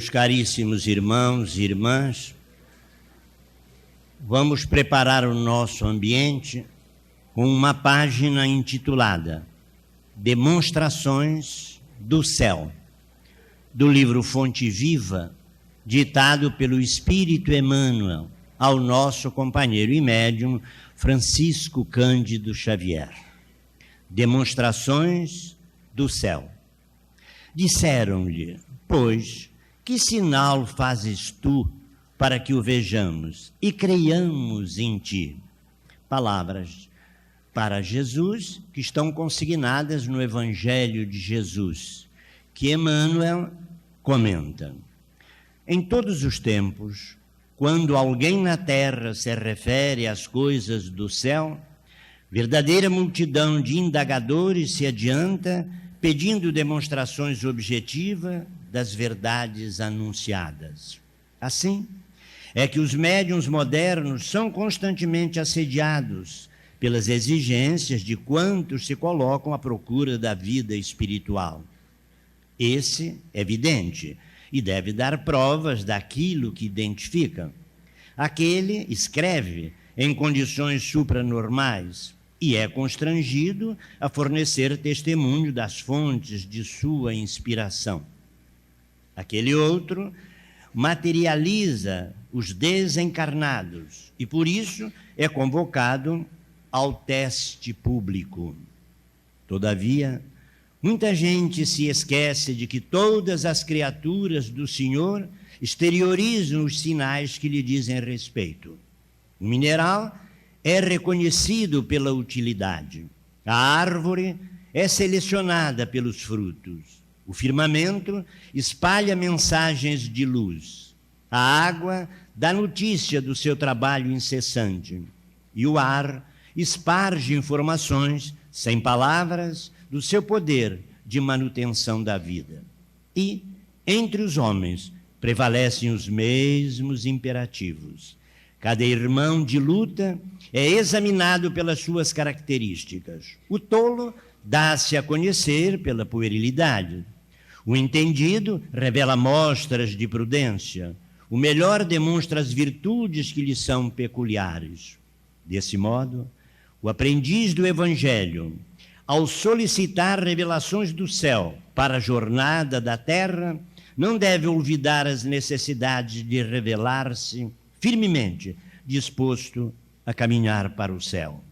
Meus caríssimos irmãos e irmãs, vamos preparar o nosso ambiente com uma página intitulada Demonstrações do Céu, do livro Fonte Viva, ditado pelo Espírito Emmanuel ao nosso companheiro e médium Francisco Cândido Xavier. Demonstrações do Céu. Disseram-lhe, pois, que sinal fazes tu para que o vejamos e creiamos em ti? Palavras para Jesus que estão consignadas no Evangelho de Jesus, que Emmanuel comenta. Em todos os tempos, quando alguém na terra se refere às coisas do céu, verdadeira multidão de indagadores se adianta pedindo demonstrações objetivas das verdades anunciadas. Assim, é que os médiuns modernos são constantemente assediados pelas exigências de quantos se colocam à procura da vida espiritual. Esse é evidente e deve dar provas daquilo que identifica. Aquele escreve em condições supranormais e é constrangido a fornecer testemunho das fontes de sua inspiração. Aquele outro materializa os desencarnados e, por isso, é convocado ao teste público. Todavia, muita gente se esquece de que todas as criaturas do Senhor exteriorizam os sinais que lhe dizem respeito. O mineral é reconhecido pela utilidade. A árvore é selecionada pelos frutos. O firmamento espalha mensagens de luz. A água dá notícia do seu trabalho incessante. E o ar esparge informações, sem palavras, do seu poder de manutenção da vida. E, entre os homens, prevalecem os mesmos imperativos. Cada irmão de luta é examinado pelas suas características. O tolo dá-se a conhecer pela puerilidade. O entendido revela mostras de prudência. O melhor demonstra as virtudes que lhe são peculiares. Desse modo, o aprendiz do Evangelho, ao solicitar revelações do céu para a jornada da terra, não deve olvidar as necessidades de revelar-se firmemente disposto a caminhar para o céu.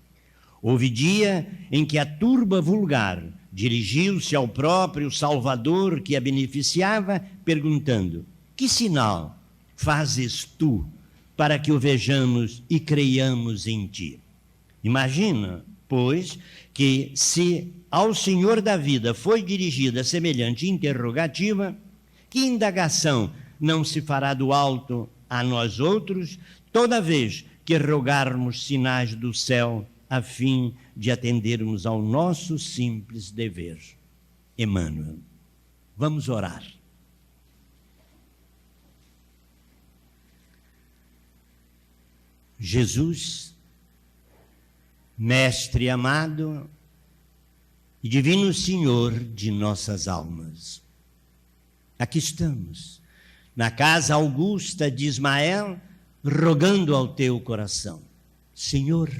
Houve dia em que a turba vulgar dirigiu-se ao próprio Salvador que a beneficiava, perguntando: que sinal fazes tu para que o vejamos e creiamos em ti? Imagina, pois, que se ao Senhor da vida foi dirigida semelhante interrogativa, que indagação não se fará do alto a nós outros, toda vez que rogarmos sinais do céu a fim de atendermos ao nosso simples dever? Emmanuel. Vamos orar. Jesus, Mestre amado e Divino Senhor de nossas almas, aqui estamos, na casa augusta de Ismael, rogando ao teu coração. Senhor,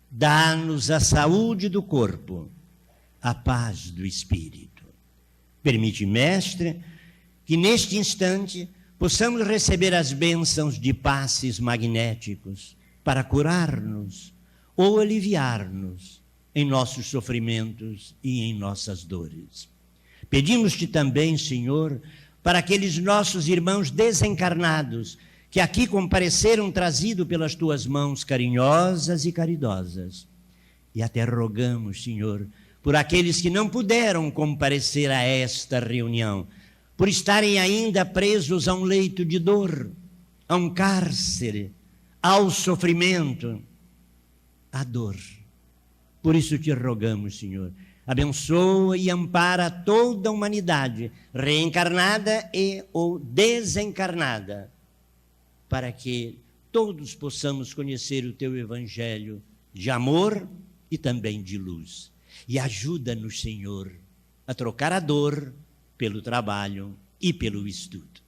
dá-nos a saúde do corpo, a paz do espírito. Permite, Mestre, que neste instante possamos receber as bênçãos de passes magnéticos para curar-nos ou aliviar-nos em nossos sofrimentos e em nossas dores. Pedimos-te também, Senhor, para aqueles nossos irmãos desencarnados que aqui compareceram trazido pelas tuas mãos carinhosas e caridosas. E até rogamos, Senhor, por aqueles que não puderam comparecer a esta reunião, por estarem ainda presos a um leito de dor, a um cárcere, ao sofrimento, à dor. Por isso te rogamos, Senhor, abençoa e ampara toda a humanidade, reencarnada e ou desencarnada, para que todos possamos conhecer o teu Evangelho de amor e também de luz. E ajuda-nos, Senhor, a trocar a dor pelo trabalho e pelo estudo.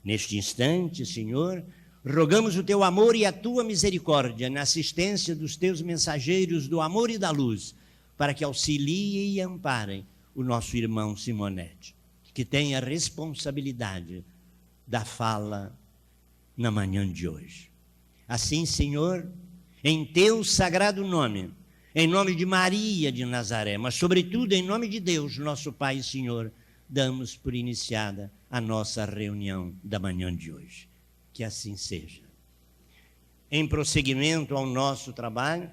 Neste instante, Senhor, rogamos o teu amor e a tua misericórdia na assistência dos teus mensageiros do amor e da luz, para que auxiliem e amparem o nosso irmão Simonete, que tem a responsabilidade da fala na manhã de hoje. Assim, Senhor, em teu sagrado nome, em nome de Maria de Nazaré, mas sobretudo em nome de Deus, nosso Pai e Senhor, damos por iniciada a nossa reunião da manhã de hoje. Que assim seja. Em prosseguimento ao nosso trabalho,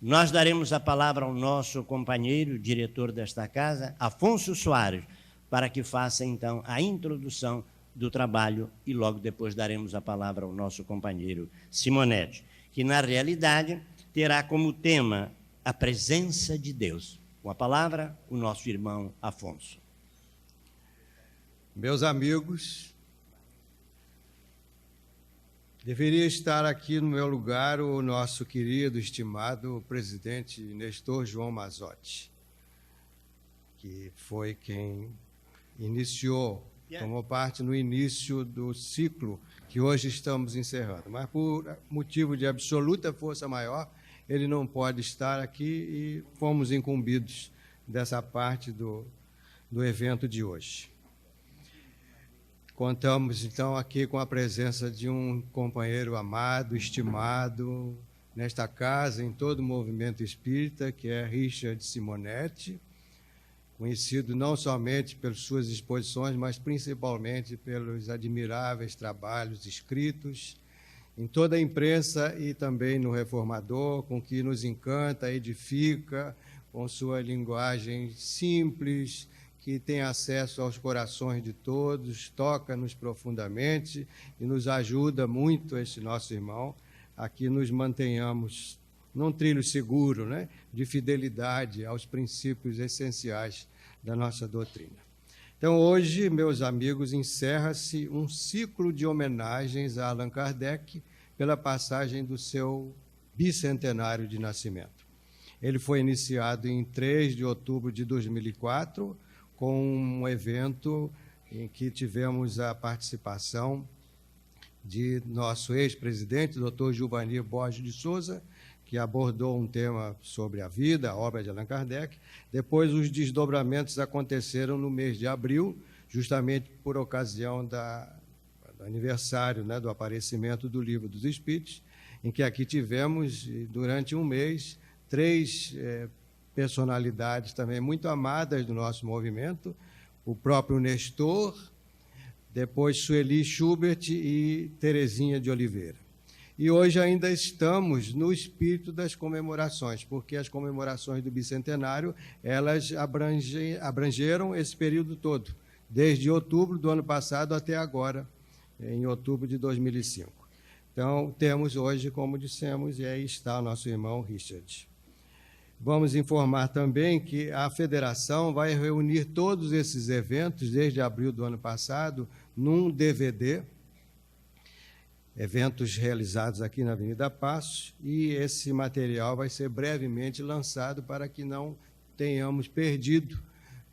nós daremos a palavra ao nosso companheiro, diretor desta casa, Afonso Soares, para que faça então a introdução do trabalho e logo depois daremos a palavra ao nosso companheiro Simonete, que na realidade terá como tema a presença de Deus. Com a palavra, o nosso irmão Afonso. Meus amigos, deveria estar aqui no meu lugar o nosso querido, estimado presidente Nestor João Mazzotti, que foi quem tomou parte no início do ciclo que hoje estamos encerrando. Mas por motivo de absoluta força maior, ele não pode estar aqui e fomos incumbidos dessa parte do evento de hoje. Contamos, então, aqui com a presença de um companheiro amado, estimado, nesta casa, em todo o movimento espírita, que é Richard Simonete, conhecido não somente pelas suas exposições, mas principalmente pelos admiráveis trabalhos escritos em toda a imprensa e também no Reformador, com que nos encanta, edifica, com sua linguagem simples, que tem acesso aos corações de todos, toca-nos profundamente e nos ajuda muito, esse nosso irmão, a que nos mantenhamos num trilho seguro, né, de fidelidade aos princípios essenciais da nossa doutrina. Então, hoje, meus amigos, encerra-se um ciclo de homenagens a Allan Kardec pela passagem do seu bicentenário de nascimento. Ele foi iniciado em 3 de outubro de 2004, com um evento em que tivemos a participação de nosso ex-presidente, Dr. Gilvanir Borges de Souza, que abordou um tema sobre a vida, a obra de Allan Kardec. Depois, os desdobramentos aconteceram no mês de abril, justamente por ocasião do aniversário, né, do aparecimento do Livro dos Espíritos, em que aqui tivemos, durante um mês, 3 personalidades também muito amadas do nosso movimento, o próprio Nestor, depois Sueli Schubert e Terezinha de Oliveira. E hoje ainda estamos no espírito das comemorações, porque as comemorações do bicentenário, elas abrangeram esse período todo, desde outubro do ano passado até agora, em outubro de 2005. Então, temos hoje, como dissemos, e aí está o nosso irmão Richard. Vamos informar também que a federação vai reunir todos esses eventos, desde abril do ano passado, num DVD, eventos realizados aqui na Avenida Passos, e esse material vai ser brevemente lançado para que não tenhamos perdido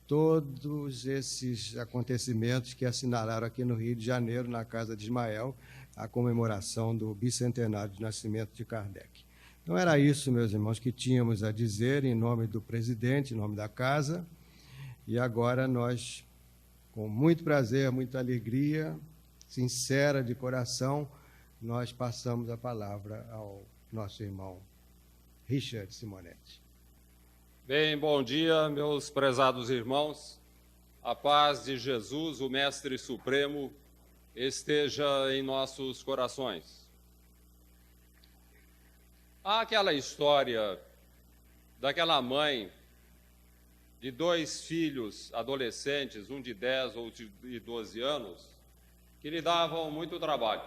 todos esses acontecimentos que assinalaram aqui no Rio de Janeiro, na Casa de Ismael, a comemoração do bicentenário de nascimento de Kardec. Então, era isso, meus irmãos, que tínhamos a dizer em nome do presidente, em nome da casa, e agora nós, com muito prazer, muita alegria, sincera de coração, nós passamos a palavra ao nosso irmão Richard Simonete. Bem, bom dia, meus prezados irmãos. A paz de Jesus, o Mestre Supremo, esteja em nossos corações. Há aquela história daquela mãe de 2 filhos adolescentes, um de 10 ou de 12 anos, que lhe davam muito trabalho.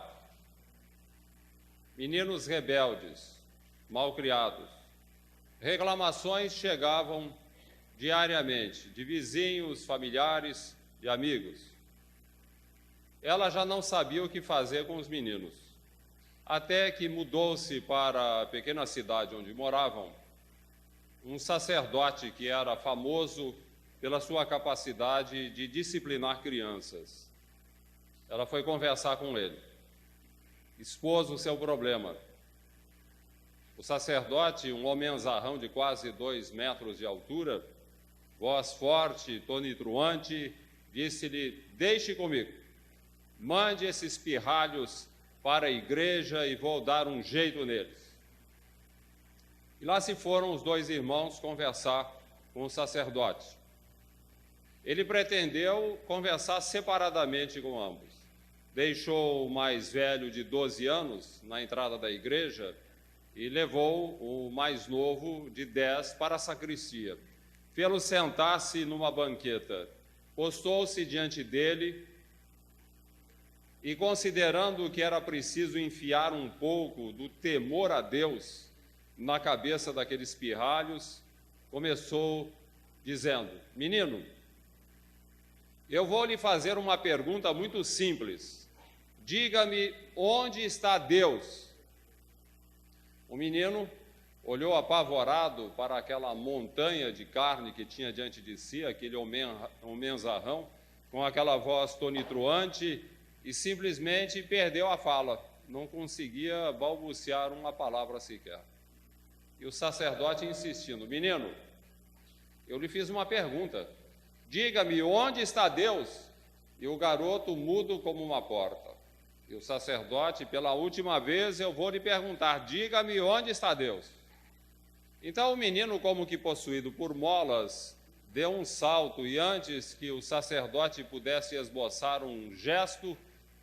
Meninos rebeldes, malcriados. Reclamações chegavam diariamente de vizinhos, familiares e amigos. Ela já não sabia o que fazer com os meninos, até que mudou-se para a pequena cidade onde moravam um sacerdote que era famoso pela sua capacidade de disciplinar crianças. ela foi conversar com ele, expôs o seu problema. O sacerdote, um homenzarrão de quase 2 metros de altura, voz forte, tonitruante, disse-lhe: deixe comigo, mande esses pirralhos para a igreja e vou dar um jeito neles. E lá se foram os 2 irmãos conversar com o sacerdote. Ele pretendeu conversar separadamente com ambos. Deixou o mais velho de 12 anos na entrada da igreja e levou o mais novo de 10 para a sacristia. Fê-lo sentar-se numa banqueta, postou-se diante dele e, considerando que era preciso enfiar um pouco do temor a Deus na cabeça daqueles pirralhos, começou dizendo: menino, eu vou lhe fazer uma pergunta muito simples. Diga-me, onde está Deus? O menino olhou apavorado para aquela montanha de carne que tinha diante de si, aquele homenzarrão, com aquela voz tonitruante, e simplesmente perdeu a fala, não conseguia balbuciar uma palavra sequer. E o sacerdote insistindo: menino, eu lhe fiz uma pergunta, diga-me, onde está Deus? E o garoto mudo como uma porta. E o sacerdote: pela última vez eu vou lhe perguntar, diga-me, onde está Deus? Então o menino, como que possuído por molas, deu um salto e, antes que o sacerdote pudesse esboçar um gesto,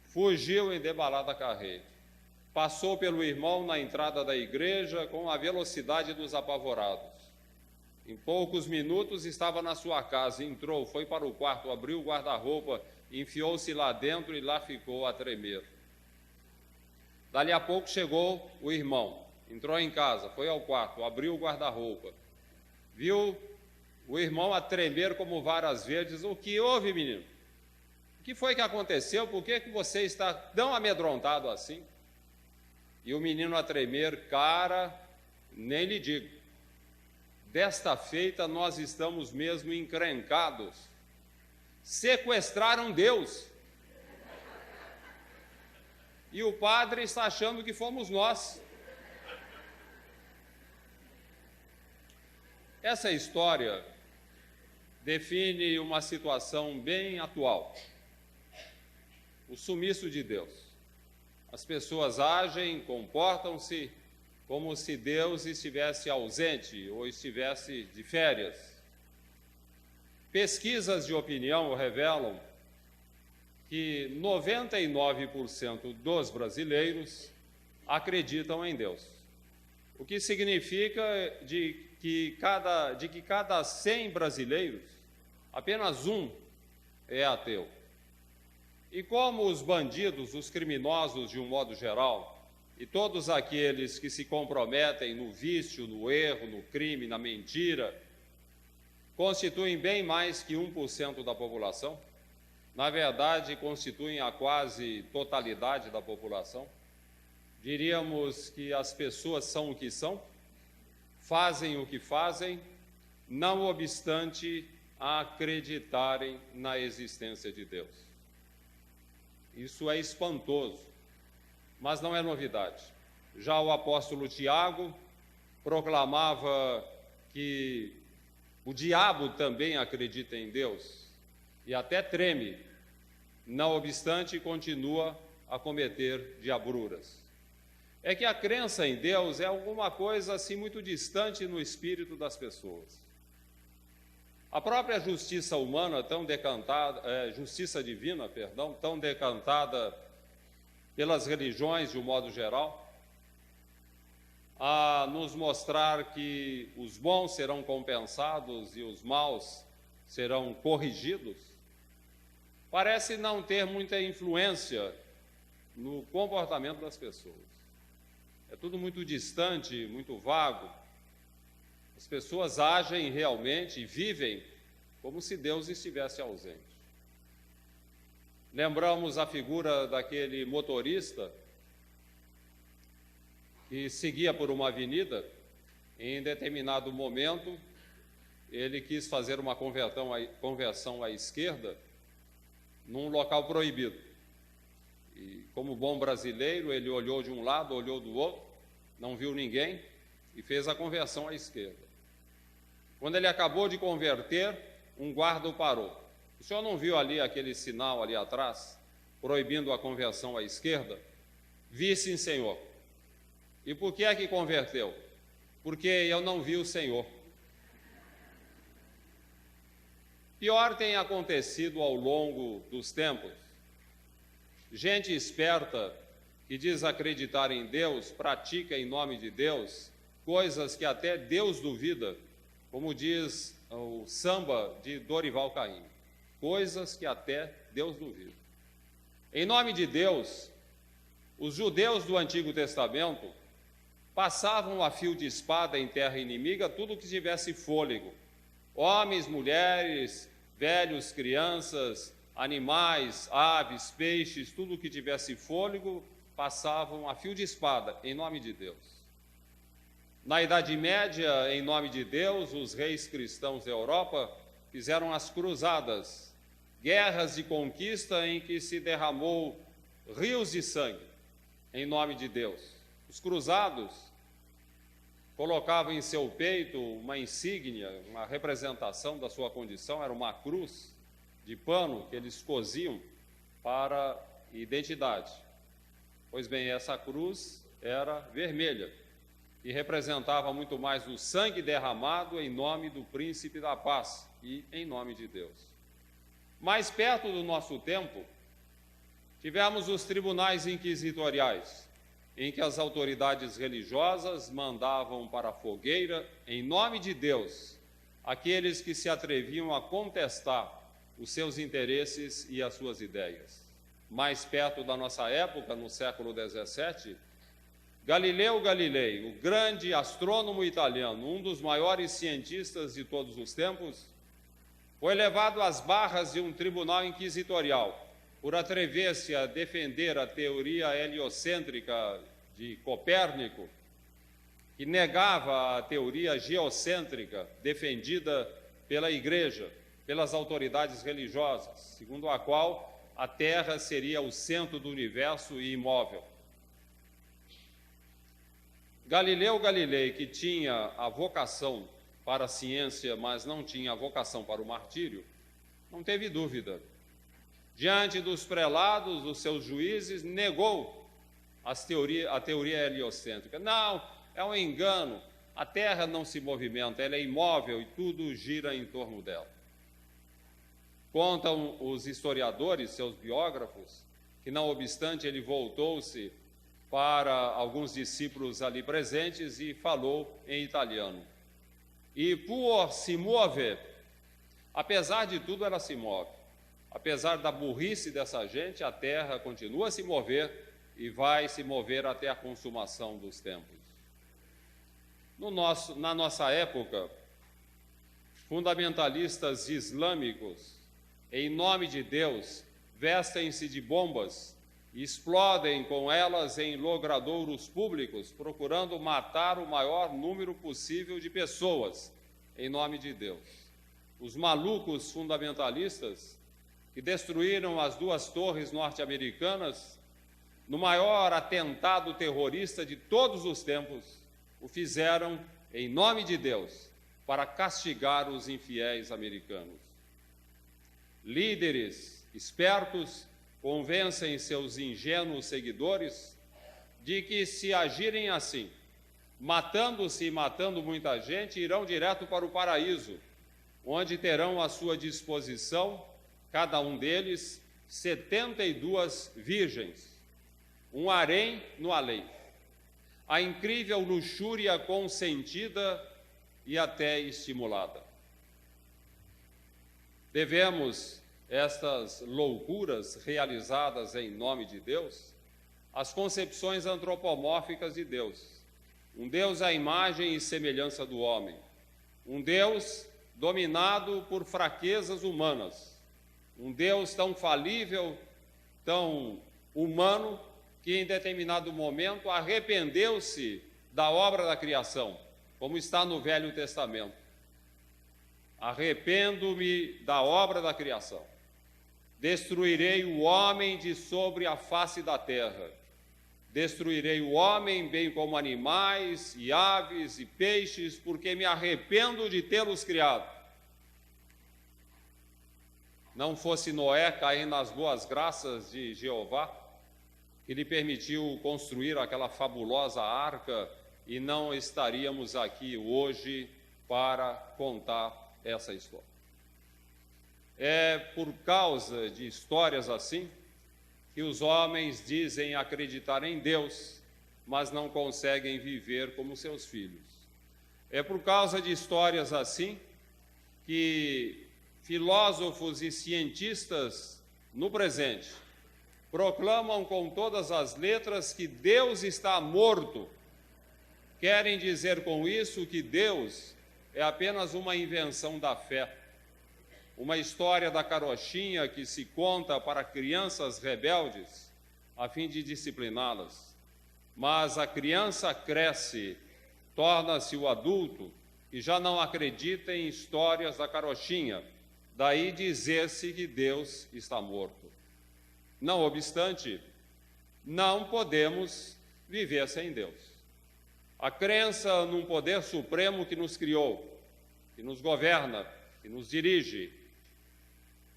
fugiu em debalada carreira. Passou pelo irmão na entrada da igreja com a velocidade dos apavorados. Em poucos minutos estava na sua casa, entrou, foi para o quarto, abriu o guarda-roupa, enfiou-se lá dentro e lá ficou a tremer. Dali a pouco chegou o irmão, entrou em casa, foi ao quarto, abriu o guarda-roupa, viu o irmão a tremer como varas verdes. O que houve, menino? O que foi que aconteceu? Por que você está tão amedrontado assim? E o menino a tremer: cara, nem lhe digo. Desta feita nós estamos mesmo encrencados. Sequestraram Deus. E o padre está achando que fomos nós. Essa história define uma situação bem atual. O sumiço de Deus. As pessoas agem, comportam-se como se Deus estivesse ausente ou estivesse de férias. Pesquisas de opinião revelam que 99% dos brasileiros acreditam em Deus, o que significa de que cada 100 brasileiros, apenas um é ateu. E como os bandidos, os criminosos de um modo geral, e todos aqueles que se comprometem no vício, no erro, no crime, na mentira, constituem bem mais que 1% da população, na verdade constituem a quase totalidade da população, diríamos que as pessoas são o que são, fazem o que fazem, não obstante acreditarem na existência de Deus. Isso é espantoso, mas não é novidade. Já o apóstolo Tiago proclamava que o diabo também acredita em Deus e até treme, não obstante continua a cometer diabruras. É que a crença em Deus é alguma coisa assim muito distante no espírito das pessoas. A própria justiça humana, justiça divina, tão decantada pelas religiões de um modo geral, a nos mostrar que os bons serão compensados e os maus serão corrigidos, parece não ter muita influência no comportamento das pessoas. É tudo muito distante, muito vago. As pessoas agem realmente e vivem como se Deus estivesse ausente. Lembramos a figura daquele motorista que seguia por uma avenida. Em determinado momento, ele quis fazer uma conversão à esquerda num local proibido. E como bom brasileiro, ele olhou de um lado, olhou do outro, não viu ninguém e fez a conversão à esquerda. Quando ele acabou de converter, um guarda o parou. O senhor não viu ali aquele sinal ali atrás, proibindo a conversão à esquerda? Vi, sim, senhor. E por que é que converteu? Porque eu não vi o Senhor. Pior tem acontecido ao longo dos tempos. Gente esperta que diz acreditar em Deus, pratica em nome de Deus coisas que até Deus duvida, como diz o samba de Dorival Caymmi, coisas que até Deus duvida. Em nome de Deus, os judeus do Antigo Testamento passavam a fio de espada em terra inimiga tudo que tivesse fôlego. Homens, mulheres, velhos, crianças, animais, aves, peixes, tudo que tivesse fôlego, passavam a fio de espada em nome de Deus. Na Idade Média, em nome de Deus, os reis cristãos da Europa fizeram as cruzadas, guerras de conquista em que se derramou rios de sangue em nome de Deus. Os cruzados colocavam em seu peito uma insígnia, uma representação da sua condição, era uma cruz de pano que eles coziam para identidade. Pois bem, essa cruz era vermelha e representava muito mais o sangue derramado em nome do príncipe da paz e em nome de Deus. Mais perto do nosso tempo, tivemos os tribunais inquisitoriais, em que as autoridades religiosas mandavam para a fogueira, em nome de Deus, aqueles que se atreviam a contestar os seus interesses e as suas ideias. Mais perto da nossa época, no século XVII, Galileu Galilei, o grande astrônomo italiano, um dos maiores cientistas de todos os tempos, foi levado às barras de um tribunal inquisitorial por atrever-se a defender a teoria heliocêntrica de Copérnico, que negava a teoria geocêntrica defendida pela Igreja, pelas autoridades religiosas, segundo a qual a Terra seria o centro do universo e imóvel. Galileu Galilei, que tinha a vocação para a ciência, mas não tinha a vocação para o martírio, não teve dúvida. Diante dos prelados, dos seus juízes, negou a teoria heliocêntrica. Não, é um engano, a Terra não se movimenta, ela é imóvel e tudo gira em torno dela. Contam os historiadores, seus biógrafos, que não obstante ele voltou-se para alguns discípulos ali presentes e falou em italiano. E pur si muove, apesar de tudo ela se move. Apesar da burrice dessa gente, a Terra continua a se mover e vai se mover até a consumação dos tempos. Na nossa época, fundamentalistas islâmicos, em nome de Deus, vestem-se de bombas e explodem com elas em logradouros públicos, procurando matar o maior número possível de pessoas, em nome de Deus. Os malucos fundamentalistas que destruíram as 2 torres norte-americanas no maior atentado terrorista de todos os tempos, o fizeram em nome de Deus, para castigar os infiéis americanos. Líderes espertos convencem seus ingênuos seguidores de que, se agirem assim, matando-se e matando muita gente, irão direto para o paraíso, onde terão à sua disposição, cada um deles, 72 virgens, um harém no além, a incrível luxúria consentida e até estimulada. Devemos estas loucuras realizadas em nome de Deus às concepções antropomórficas de Deus. Um Deus à imagem e semelhança do homem. Um Deus dominado por fraquezas humanas. Um Deus tão falível, tão humano, que em determinado momento arrependeu-se da obra da criação, como está no Velho Testamento. Arrependo-me da obra da criação. destruirei o homem de sobre a face da terra. Destruirei o homem, bem como animais e aves e peixes, porque me arrependo de tê-los criado. Não fosse Noé cair nas boas graças de Jeová, que lhe permitiu construir aquela fabulosa arca, e não estaríamos aqui hoje para contar essa história. É por causa de histórias assim que os homens dizem acreditar em Deus, mas não conseguem viver como seus filhos. É por causa de histórias assim que filósofos e cientistas no presente proclamam com todas as letras que Deus está morto. Querem dizer com isso que Deus é apenas uma invenção da fé, uma história da carochinha que se conta para crianças rebeldes a fim de discipliná-las. Mas a criança cresce, torna-se o adulto e já não acredita em histórias da carochinha, daí dizer-se que Deus está morto. Não obstante, não podemos viver sem Deus. A crença num poder supremo que nos criou, que nos governa, que nos dirige,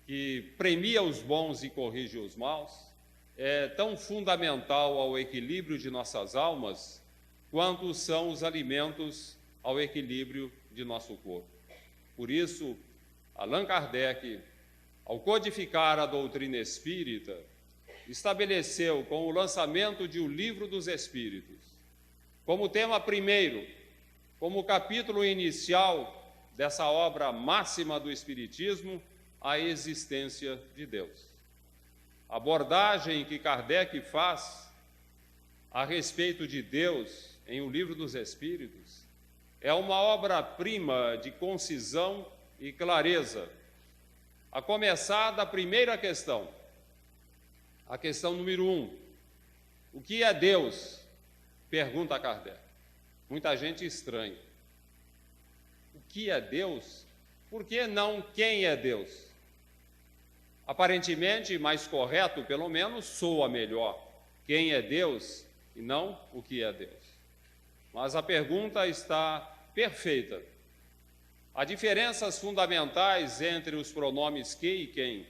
que premia os bons e corrige os maus, é tão fundamental ao equilíbrio de nossas almas quanto são os alimentos ao equilíbrio de nosso corpo. Por isso, Allan Kardec, ao codificar a doutrina espírita, estabeleceu com o lançamento de O Livro dos Espíritos, como tema primeiro, como capítulo inicial dessa obra máxima do Espiritismo, a existência de Deus. A abordagem que Kardec faz a respeito de Deus em O Livro dos Espíritos é uma obra-prima de concisão e clareza, a começar da primeira questão, a questão número 1. O que é Deus? Pergunta Kardec. Muita gente estranha. O que é Deus? Por que não quem é Deus? Aparentemente, mais correto, pelo menos, soa melhor. Quem é Deus e não o que é Deus. Mas a pergunta está perfeita. Há diferenças fundamentais entre os pronomes que e quem.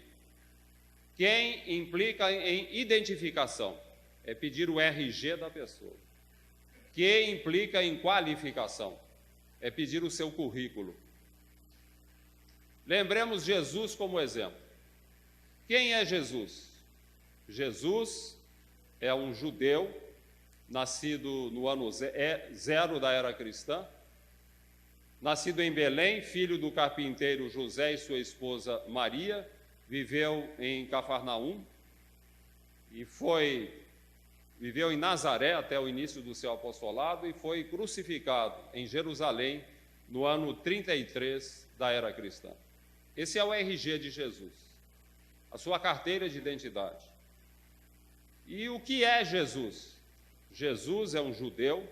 Quem implica em identificação, é pedir o RG da pessoa. Que implica em qualificação, é pedir o seu currículo. Lembremos Jesus como exemplo. Quem é Jesus? Jesus é um judeu, nascido no ano zero da era cristã, nascido em Belém, filho do carpinteiro José e sua esposa Maria, viveu em Cafarnaum e viveu em Nazaré até o início do seu apostolado e foi crucificado em Jerusalém no ano 33 da era cristã. Esse é o RG de Jesus, a sua carteira de identidade. E o que é Jesus? Jesus é um judeu,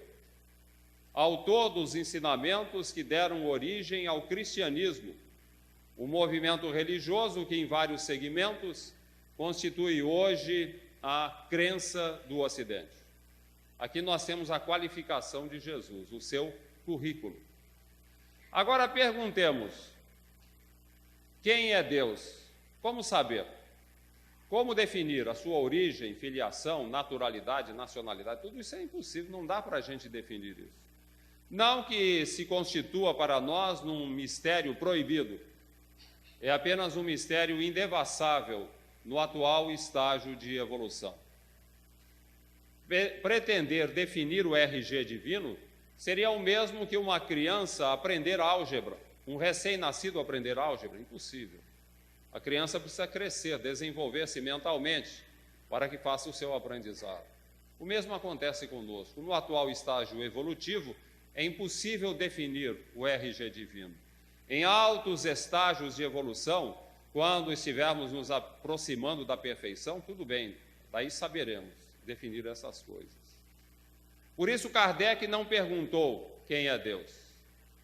autor dos ensinamentos que deram origem ao cristianismo, um movimento religioso que, em vários segmentos, constitui hoje a crença do Ocidente. Aqui nós temos a qualificação de Jesus, o seu currículo. Agora perguntemos, quem é Deus? Como saber? Como definir a sua origem, filiação, naturalidade, nacionalidade? Tudo isso é impossível, não dá para a gente definir isso. Não que se constitua para nós num mistério proibido, é apenas um mistério indevassável no atual estágio de evolução. Pretender definir o RG divino seria o mesmo que uma criança aprender álgebra, um recém-nascido aprender álgebra, impossível. A criança precisa crescer, desenvolver-se mentalmente para que faça o seu aprendizado. O mesmo acontece conosco. No atual estágio evolutivo, é impossível definir o RG divino. Em altos estágios de evolução, quando estivermos nos aproximando da perfeição, tudo bem, daí saberemos definir essas coisas. Por isso, Kardec não perguntou quem é Deus.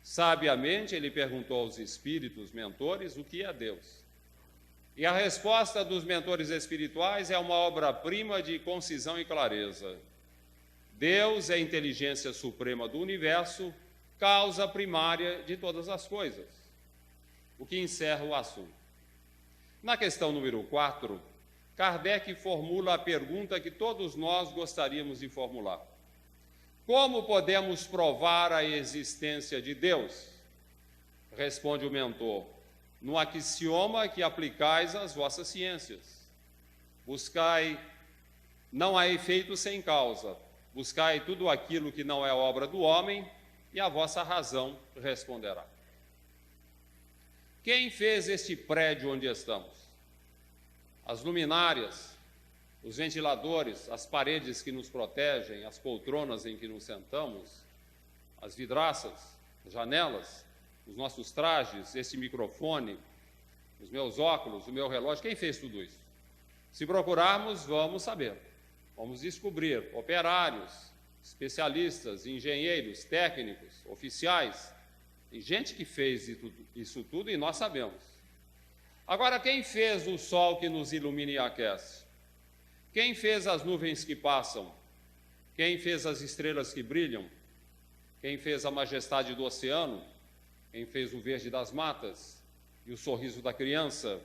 Sabiamente, ele perguntou aos espíritos mentores o que é Deus. E a resposta dos mentores espirituais é uma obra-prima de concisão e clareza. Deus é a inteligência suprema do universo, causa primária de todas as coisas, o que encerra o assunto. Na questão número 4, Kardec formula a pergunta que todos nós gostaríamos de formular: como podemos provar a existência de Deus? Responde o mentor: no axioma que aplicais às vossas ciências. Buscai, não há efeito sem causa, buscai tudo aquilo que não é obra do homem, e a vossa razão responderá. Quem fez este prédio onde estamos? As luminárias, os ventiladores, as paredes que nos protegem, as poltronas em que nos sentamos, as vidraças, as janelas, os nossos trajes, esse microfone, os meus óculos, o meu relógio, quem fez tudo isso? Se procurarmos, vamos saber, vamos descobrir operários, especialistas, engenheiros, técnicos, oficiais, e gente que fez isso tudo e nós sabemos. Agora, quem fez o sol que nos ilumina e aquece? Quem fez as nuvens que passam? Quem fez as estrelas que brilham? Quem fez a majestade do oceano? Quem fez o verde das matas? E o sorriso da criança?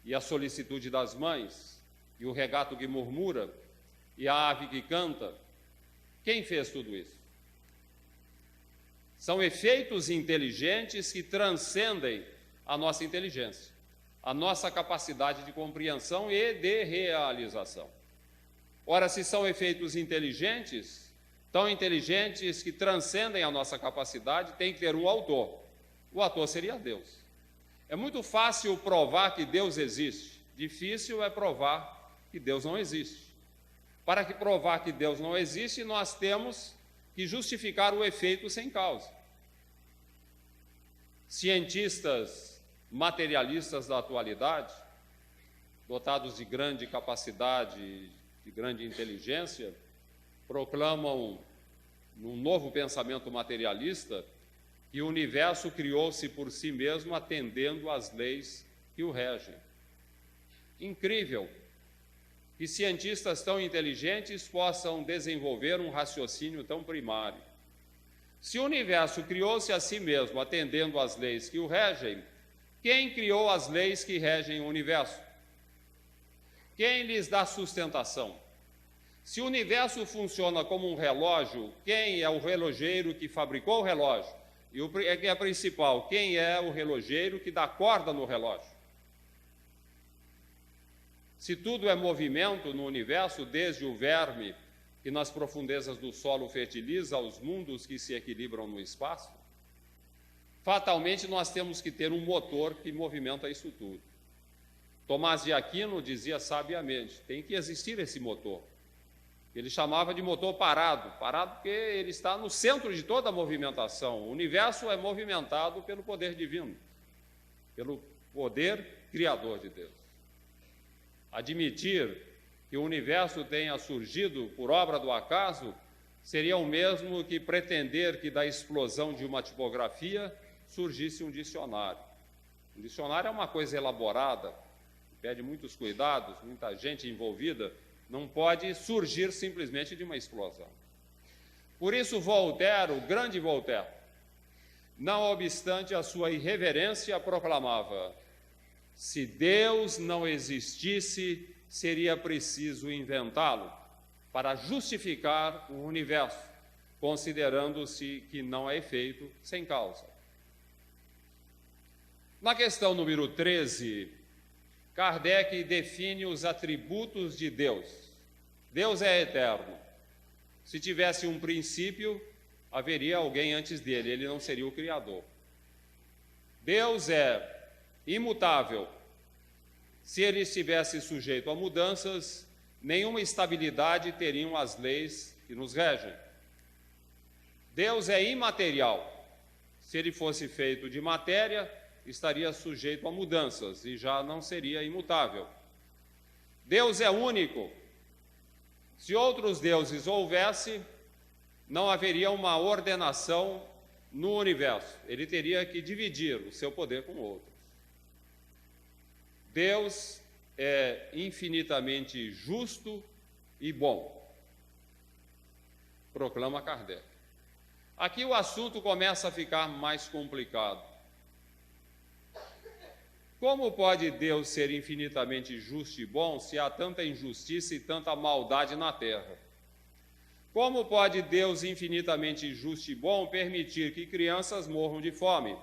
E a solicitude das mães? E o regato que murmura? E a ave que canta? Quem fez tudo isso? São efeitos inteligentes que transcendem a nossa inteligência, a nossa capacidade de compreensão e de realização. Ora, se são efeitos inteligentes, tão inteligentes que transcendem a nossa capacidade, tem que ter um autor. O autor seria Deus. É muito fácil provar que Deus existe, difícil é provar que Deus não existe. Para que provar que Deus não existe, nós temos que justificar o efeito sem causa. Cientistas materialistas da atualidade, dotados de grande capacidade, de grande inteligência, proclamam, num novo pensamento materialista, que o universo criou-se por si mesmo atendendo às leis que o regem. Incrível que cientistas tão inteligentes possam desenvolver um raciocínio tão primário. Se o universo criou-se a si mesmo atendendo às leis que o regem, quem criou as leis que regem o universo? Quem lhes dá sustentação? Se o universo funciona como um relógio, quem é o relojeiro que fabricou o relógio? E o que é principal, quem é o relojeiro que dá corda no relógio? Se tudo é movimento no universo, desde o verme que nas profundezas do solo fertiliza aos mundos que se equilibram no espaço, fatalmente nós temos que ter um motor que movimenta isso tudo. Tomás de Aquino dizia sabiamente, tem que existir esse motor. Ele chamava de motor parado porque ele está no centro de toda a movimentação. O universo é movimentado pelo poder divino, pelo poder criador de Deus. Admitir que o universo tenha surgido por obra do acaso seria o mesmo que pretender que da explosão de uma tipografia surgisse um dicionário. Um dicionário é uma coisa elaborada, pede muitos cuidados, muita gente envolvida, não pode surgir simplesmente de uma explosão. Por isso Voltaire, o grande Voltaire, não obstante a sua irreverência, proclamava: se Deus não existisse, seria preciso inventá-lo para justificar o universo, considerando-se que não é efeito sem causa. Na questão número 13, Kardec define os atributos de Deus. Deus é eterno. Se tivesse um princípio, haveria alguém antes dele, ele não seria o Criador. Deus é imutável. Se ele estivesse sujeito a mudanças, nenhuma estabilidade teriam as leis que nos regem. Deus é imaterial. Se ele fosse feito de matéria, estaria sujeito a mudanças e já não seria imutável. Deus é único. Se outros deuses houvesse, não haveria uma ordenação no universo. Ele teria que dividir o seu poder com outros. Deus é infinitamente justo e bom, proclama Kardec. Aqui o assunto começa a ficar mais complicado. Como pode Deus ser infinitamente justo e bom se há tanta injustiça e tanta maldade na terra? Como pode Deus infinitamente justo e bom permitir que crianças morram de fome,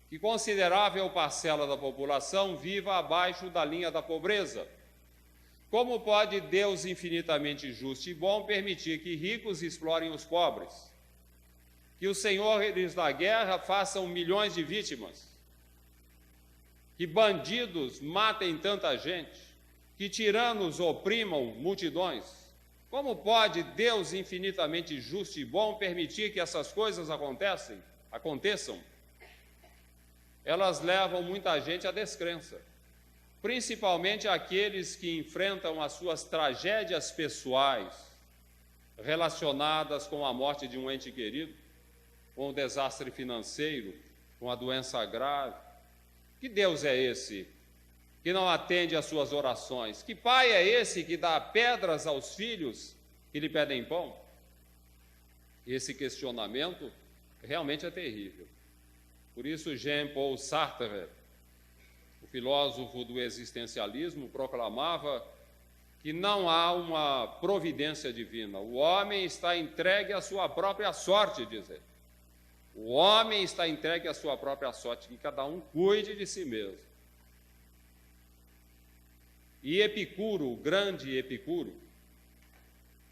que considerável parcela da população viva abaixo da linha da pobreza? Como pode Deus infinitamente justo e bom permitir que ricos explorem os pobres, que os senhores da guerra façam milhões de vítimas, que bandidos matem tanta gente, que tiranos oprimam multidões? Como pode Deus infinitamente justo e bom permitir que essas coisas aconteçam? Elas levam muita gente à descrença, principalmente aqueles que enfrentam as suas tragédias pessoais relacionadas com a morte de um ente querido, com o desastre financeiro, com a doença grave. Que Deus é esse que não atende às suas orações? Que pai é esse que dá pedras aos filhos que lhe pedem pão? Esse questionamento realmente é terrível. Por isso, Jean-Paul Sartre, o filósofo do existencialismo, proclamava que não há uma providência divina. O homem está entregue à sua própria sorte, diz ele. O homem está entregue à sua própria sorte, que cada um cuide de si mesmo. E Epicuro, o grande Epicuro,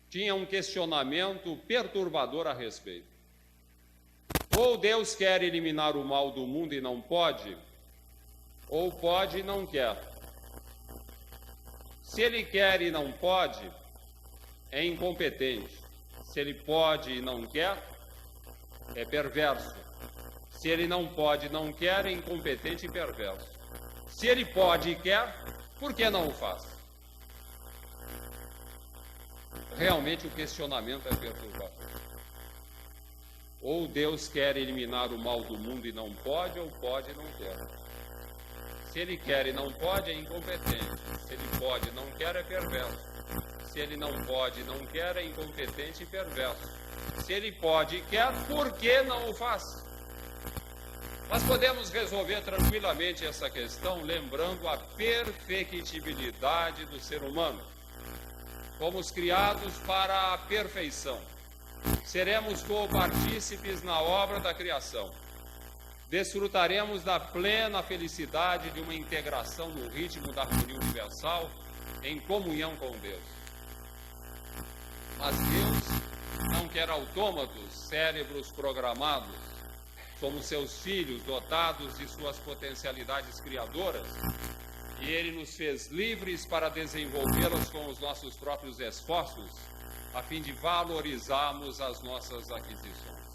tinha um questionamento perturbador a respeito. Ou Deus quer eliminar o mal do mundo e não pode, ou pode e não quer. Se ele quer e não pode, é incompetente. Se ele pode e não quer, é perverso. Se ele não pode e não quer, é incompetente e perverso. Se ele pode e quer, por que não o faz? Realmente o questionamento é perturbador. Ou Deus quer eliminar o mal do mundo e não pode, ou pode e não quer. Se ele quer e não pode, é incompetente. Se ele pode e não quer, é perverso. Se ele não pode e não quer, é incompetente e perverso. Se ele pode e quer, por que não o faz? Nós podemos resolver tranquilamente essa questão lembrando a perfectibilidade do ser humano. Fomos criados para a perfeição. Seremos co-partícipes na obra da criação. Desfrutaremos da plena felicidade de uma integração no ritmo da harmonia universal, em comunhão com Deus. Mas Deus não quer autômatos, cérebros programados. Somos seus filhos, dotados de suas potencialidades criadoras, e Ele nos fez livres para desenvolvê-las com os nossos próprios esforços, a fim de valorizarmos as nossas aquisições.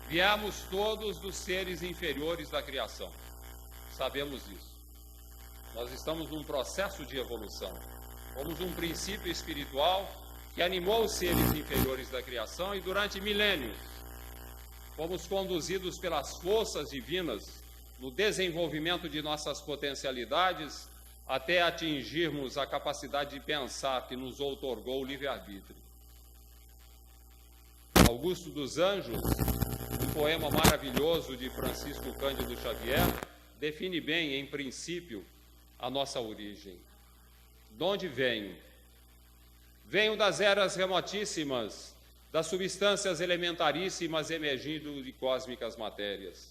Viemos todos dos seres inferiores da criação, sabemos isso. Nós estamos num processo de evolução. Fomos um princípio espiritual que animou os seres inferiores da criação e durante milênios fomos conduzidos pelas forças divinas no desenvolvimento de nossas potencialidades até atingirmos a capacidade de pensar que nos outorgou o livre-arbítrio. Augusto dos Anjos, um poema maravilhoso de Francisco Cândido Xavier, define bem, em princípio, a nossa origem. De onde venho? Venho das eras remotíssimas, das substâncias elementaríssimas emergindo de cósmicas matérias,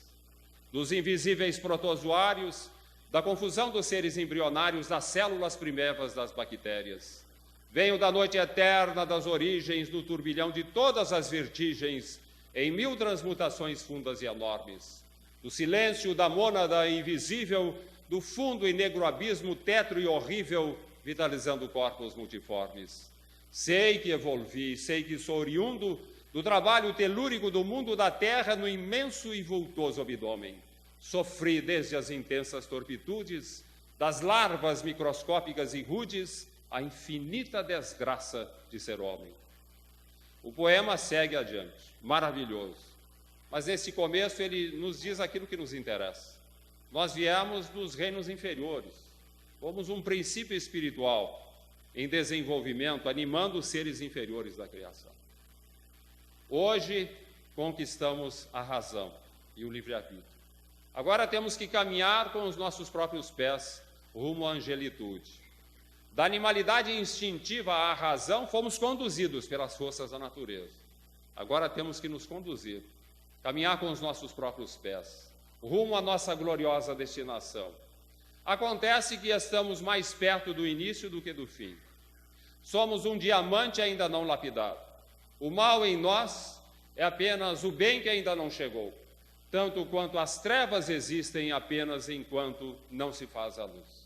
dos invisíveis protozoários, da confusão dos seres embrionários, das células primevas das bactérias. Venho da noite eterna das origens, do turbilhão de todas as vertigens, em mil transmutações fundas e enormes, do silêncio da mônada invisível, do fundo e negro abismo tetro e horrível, vitalizando corpos multiformes. Sei que evolvi, sei que sou oriundo do trabalho telúrico do mundo da terra no imenso e vultoso abdômen. Sofri desde as intensas torpitudes, das larvas microscópicas e rudes, a infinita desgraça de ser homem. O poema segue adiante, maravilhoso. Mas nesse começo ele nos diz aquilo que nos interessa. Nós viemos dos reinos inferiores, fomos um princípio espiritual em desenvolvimento, animando os seres inferiores da criação. Hoje, conquistamos a razão e o livre-arbítrio. Agora temos que caminhar com os nossos próprios pés rumo à angelitude. Da animalidade instintiva à razão, fomos conduzidos pelas forças da natureza. Agora temos que nos conduzir, caminhar com os nossos próprios pés, rumo à nossa gloriosa destinação. Acontece que estamos mais perto do início do que do fim. Somos um diamante ainda não lapidado. O mal em nós é apenas o bem que ainda não chegou, tanto quanto as trevas existem apenas enquanto não se faz a luz.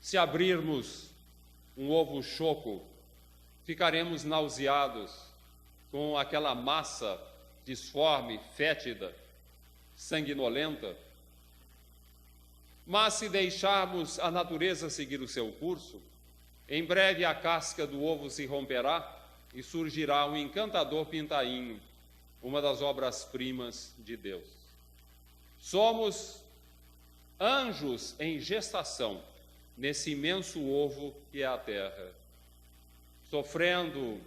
Se abrirmos um ovo choco, ficaremos nauseados com aquela massa disforme, fétida, sanguinolenta. Mas se deixarmos a natureza seguir o seu curso, em breve a casca do ovo se romperá e surgirá um encantador pintainho, uma das obras-primas de Deus. Somos anjos em gestação nesse imenso ovo que é a Terra, sofrendo,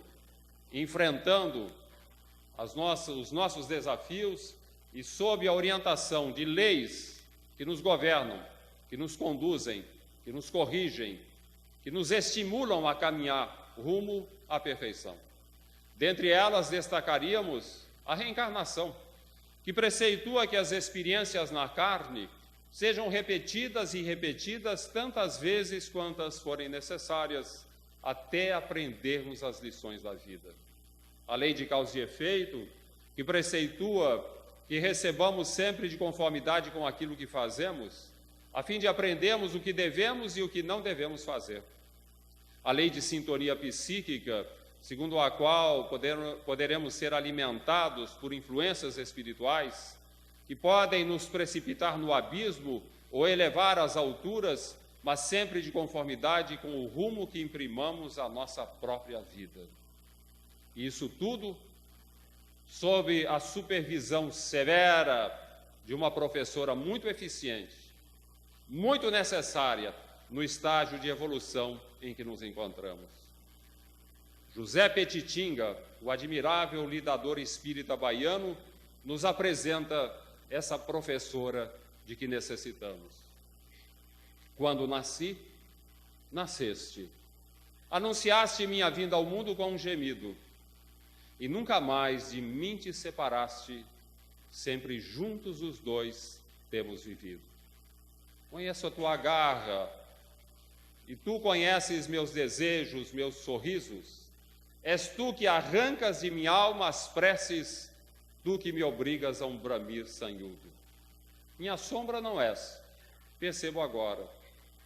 enfrentando os nossos desafios e sob a orientação de leis que nos governam, que nos conduzem, que nos corrigem, que nos estimulam a caminhar rumo à perfeição. Dentre elas, destacaríamos a reencarnação, que preceitua que as experiências na carne sejam repetidas e repetidas tantas vezes quantas forem necessárias até aprendermos as lições da vida. A lei de causa e efeito, que preceitua que recebamos sempre de conformidade com aquilo que fazemos, a fim de aprendermos o que devemos e o que não devemos fazer. A lei de sintonia psíquica, segundo a qual poderemos ser alimentados por influências espirituais, que podem nos precipitar no abismo ou elevar às alturas, mas sempre de conformidade com o rumo que imprimamos à nossa própria vida. E isso tudo sob a supervisão severa de uma professora muito eficiente, muito necessária no estágio de evolução em que nos encontramos. José Petitinga, o admirável lidador espírita baiano, nos apresenta essa professora de que necessitamos. Quando nasci, nasceste. Anunciaste minha vinda ao mundo com um gemido, e nunca mais de mim te separaste, sempre juntos os dois temos vivido. Conheço a tua garra, e tu conheces meus desejos, meus sorrisos. És tu que arrancas de minha alma as preces, tu que me obrigas a um bramir sanhudo. Minha sombra não és, percebo agora,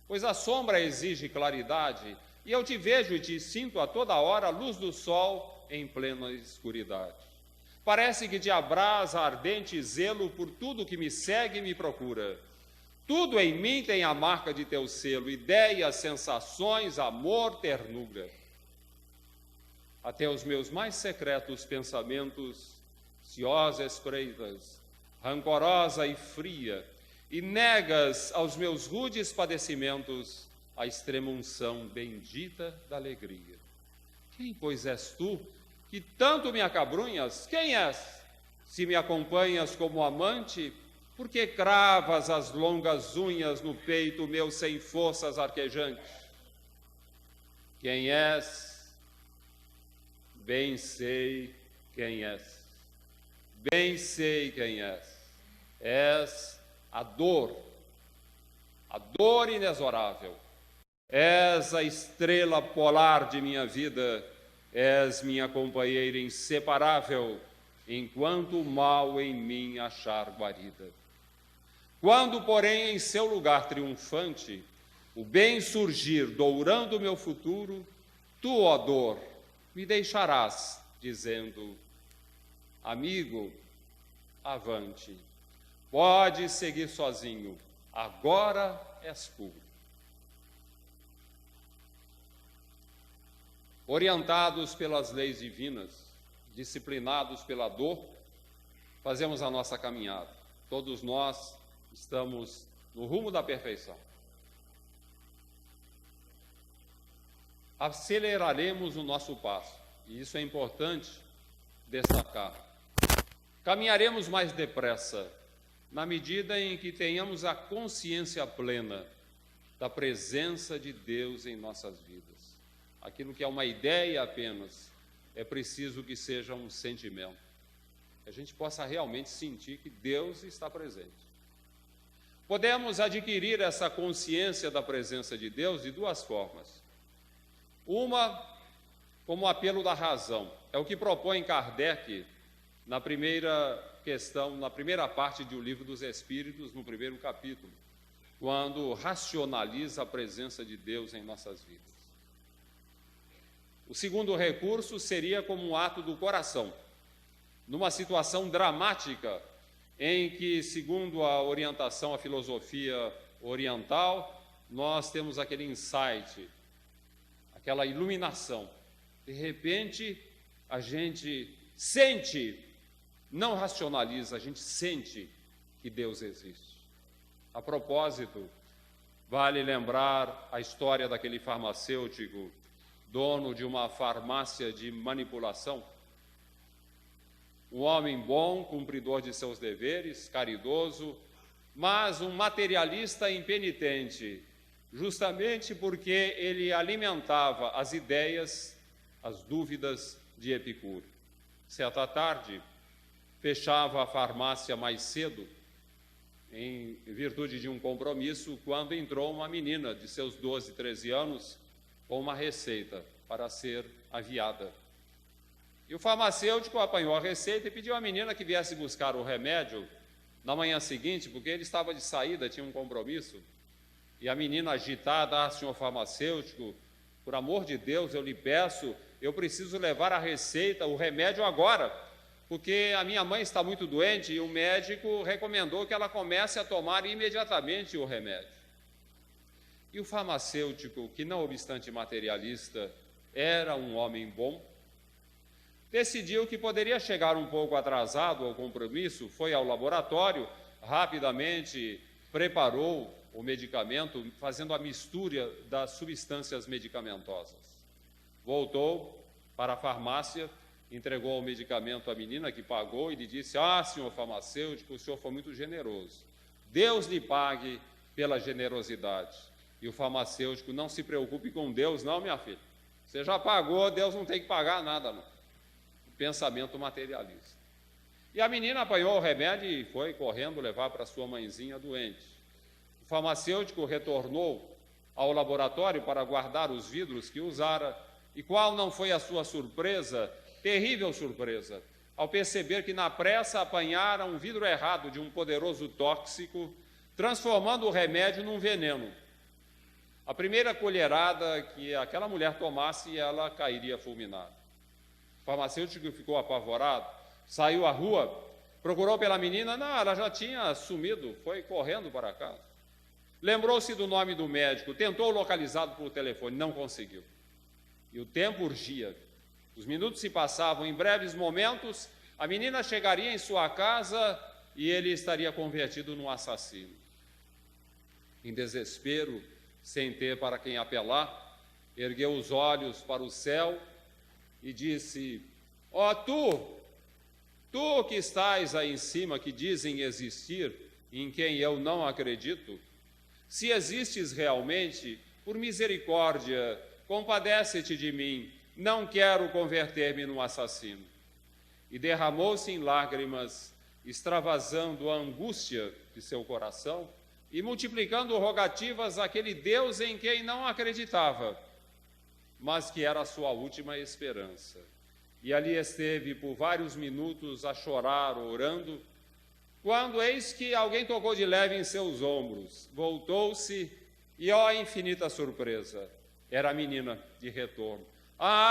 pois a sombra exige claridade, e eu te vejo e te sinto a toda hora a luz do sol em plena escuridade. Parece que te abrasa ardente zelo por tudo que me segue e me procura. Tudo em mim tem a marca de teu selo, ideias, sensações, amor, ternura. Até os meus mais secretos pensamentos, ciosa espreitas, rancorosa e fria, e negas aos meus rudes padecimentos a extrema unção bendita da alegria. Quem, pois, és tu, que tanto me acabrunhas? Quem és? Se me acompanhas como amante, por que cravas as longas unhas no peito meu sem forças arquejantes? Quem és? Bem sei quem és. Bem sei quem és. És a dor inexorável. És a estrela polar de minha vida, és minha companheira inseparável, enquanto o mal em mim achar guarida. Quando, porém, em seu lugar triunfante, o bem surgir dourando o meu futuro, tu, ó dor, me deixarás, dizendo: amigo, avante, pode seguir sozinho, agora és puro. Orientados pelas leis divinas, disciplinados pela dor, fazemos a nossa caminhada. Todos nós estamos no rumo da perfeição. Aceleraremos o nosso passo, e isso é importante destacar. Caminharemos mais depressa, na medida em que tenhamos a consciência plena da presença de Deus em nossas vidas. Aquilo que é uma ideia apenas, é preciso que seja um sentimento. Que a gente possa realmente sentir que Deus está presente. Podemos adquirir essa consciência da presença de Deus de duas formas. Uma, como apelo da razão. É o que propõe Kardec na primeira questão, na primeira parte do Livro dos Espíritos, no primeiro capítulo, quando racionaliza a presença de Deus em nossas vidas. O segundo recurso seria como um ato do coração, numa situação dramática em que, segundo a orientação, a filosofia oriental, nós temos aquele insight, aquela iluminação. De repente, a gente sente, não racionaliza, a gente sente que Deus existe. A propósito, vale lembrar a história daquele farmacêutico, dono de uma farmácia de manipulação, um homem bom, cumpridor de seus deveres, caridoso, mas um materialista impenitente, justamente porque ele alimentava as ideias, as dúvidas de Epicuro. Certa tarde, fechava a farmácia mais cedo, em virtude de um compromisso, quando entrou uma menina de seus 12, 13 anos, com uma receita para ser aviada. E o farmacêutico apanhou a receita e pediu à menina que viesse buscar o remédio na manhã seguinte, porque ele estava de saída, tinha um compromisso. E a menina agitada: senhor farmacêutico, por amor de Deus, eu lhe peço, eu preciso levar a receita, o remédio agora, porque a minha mãe está muito doente e o médico recomendou que ela comece a tomar imediatamente o remédio. E o farmacêutico, que não obstante materialista, era um homem bom, decidiu que poderia chegar um pouco atrasado ao compromisso, foi ao laboratório, rapidamente preparou o medicamento, fazendo a mistura das substâncias medicamentosas. Voltou para a farmácia, entregou o medicamento à menina, que pagou, e lhe disse: senhor farmacêutico, o senhor foi muito generoso. Deus lhe pague pela generosidade. E o farmacêutico: não se preocupe com Deus, não, minha filha. Você já pagou, Deus não tem que pagar nada, não. Pensamento materialista. E a menina apanhou o remédio e foi correndo levar para sua mãezinha doente. O farmacêutico retornou ao laboratório para guardar os vidros que usara, e qual não foi a sua surpresa, terrível surpresa, ao perceber que na pressa apanhara um vidro errado de um poderoso tóxico, transformando o remédio num veneno. A primeira colherada que aquela mulher tomasse, ela cairia fulminada. O farmacêutico ficou apavorado, saiu à rua, procurou pela menina, não, ela já tinha sumido, foi correndo para casa. Lembrou-se do nome do médico, tentou localizá-lo por telefone, não conseguiu. E o tempo urgia, os minutos se passavam, em breves momentos, a menina chegaria em sua casa e ele estaria convertido num assassino. Em desespero, sem ter para quem apelar, ergueu os olhos para o céu e disse: tu que estás aí em cima, que dizem existir, em quem eu não acredito, se existes realmente, por misericórdia, compadece-te de mim, não quero converter-me num assassino. E derramou-se em lágrimas, extravasando a angústia de seu coração e multiplicando rogativas àquele Deus em quem não acreditava, mas que era a sua última esperança. E ali esteve por vários minutos a chorar, orando, quando eis que alguém tocou de leve em seus ombros, voltou-se e, ó infinita surpresa, era a menina de retorno.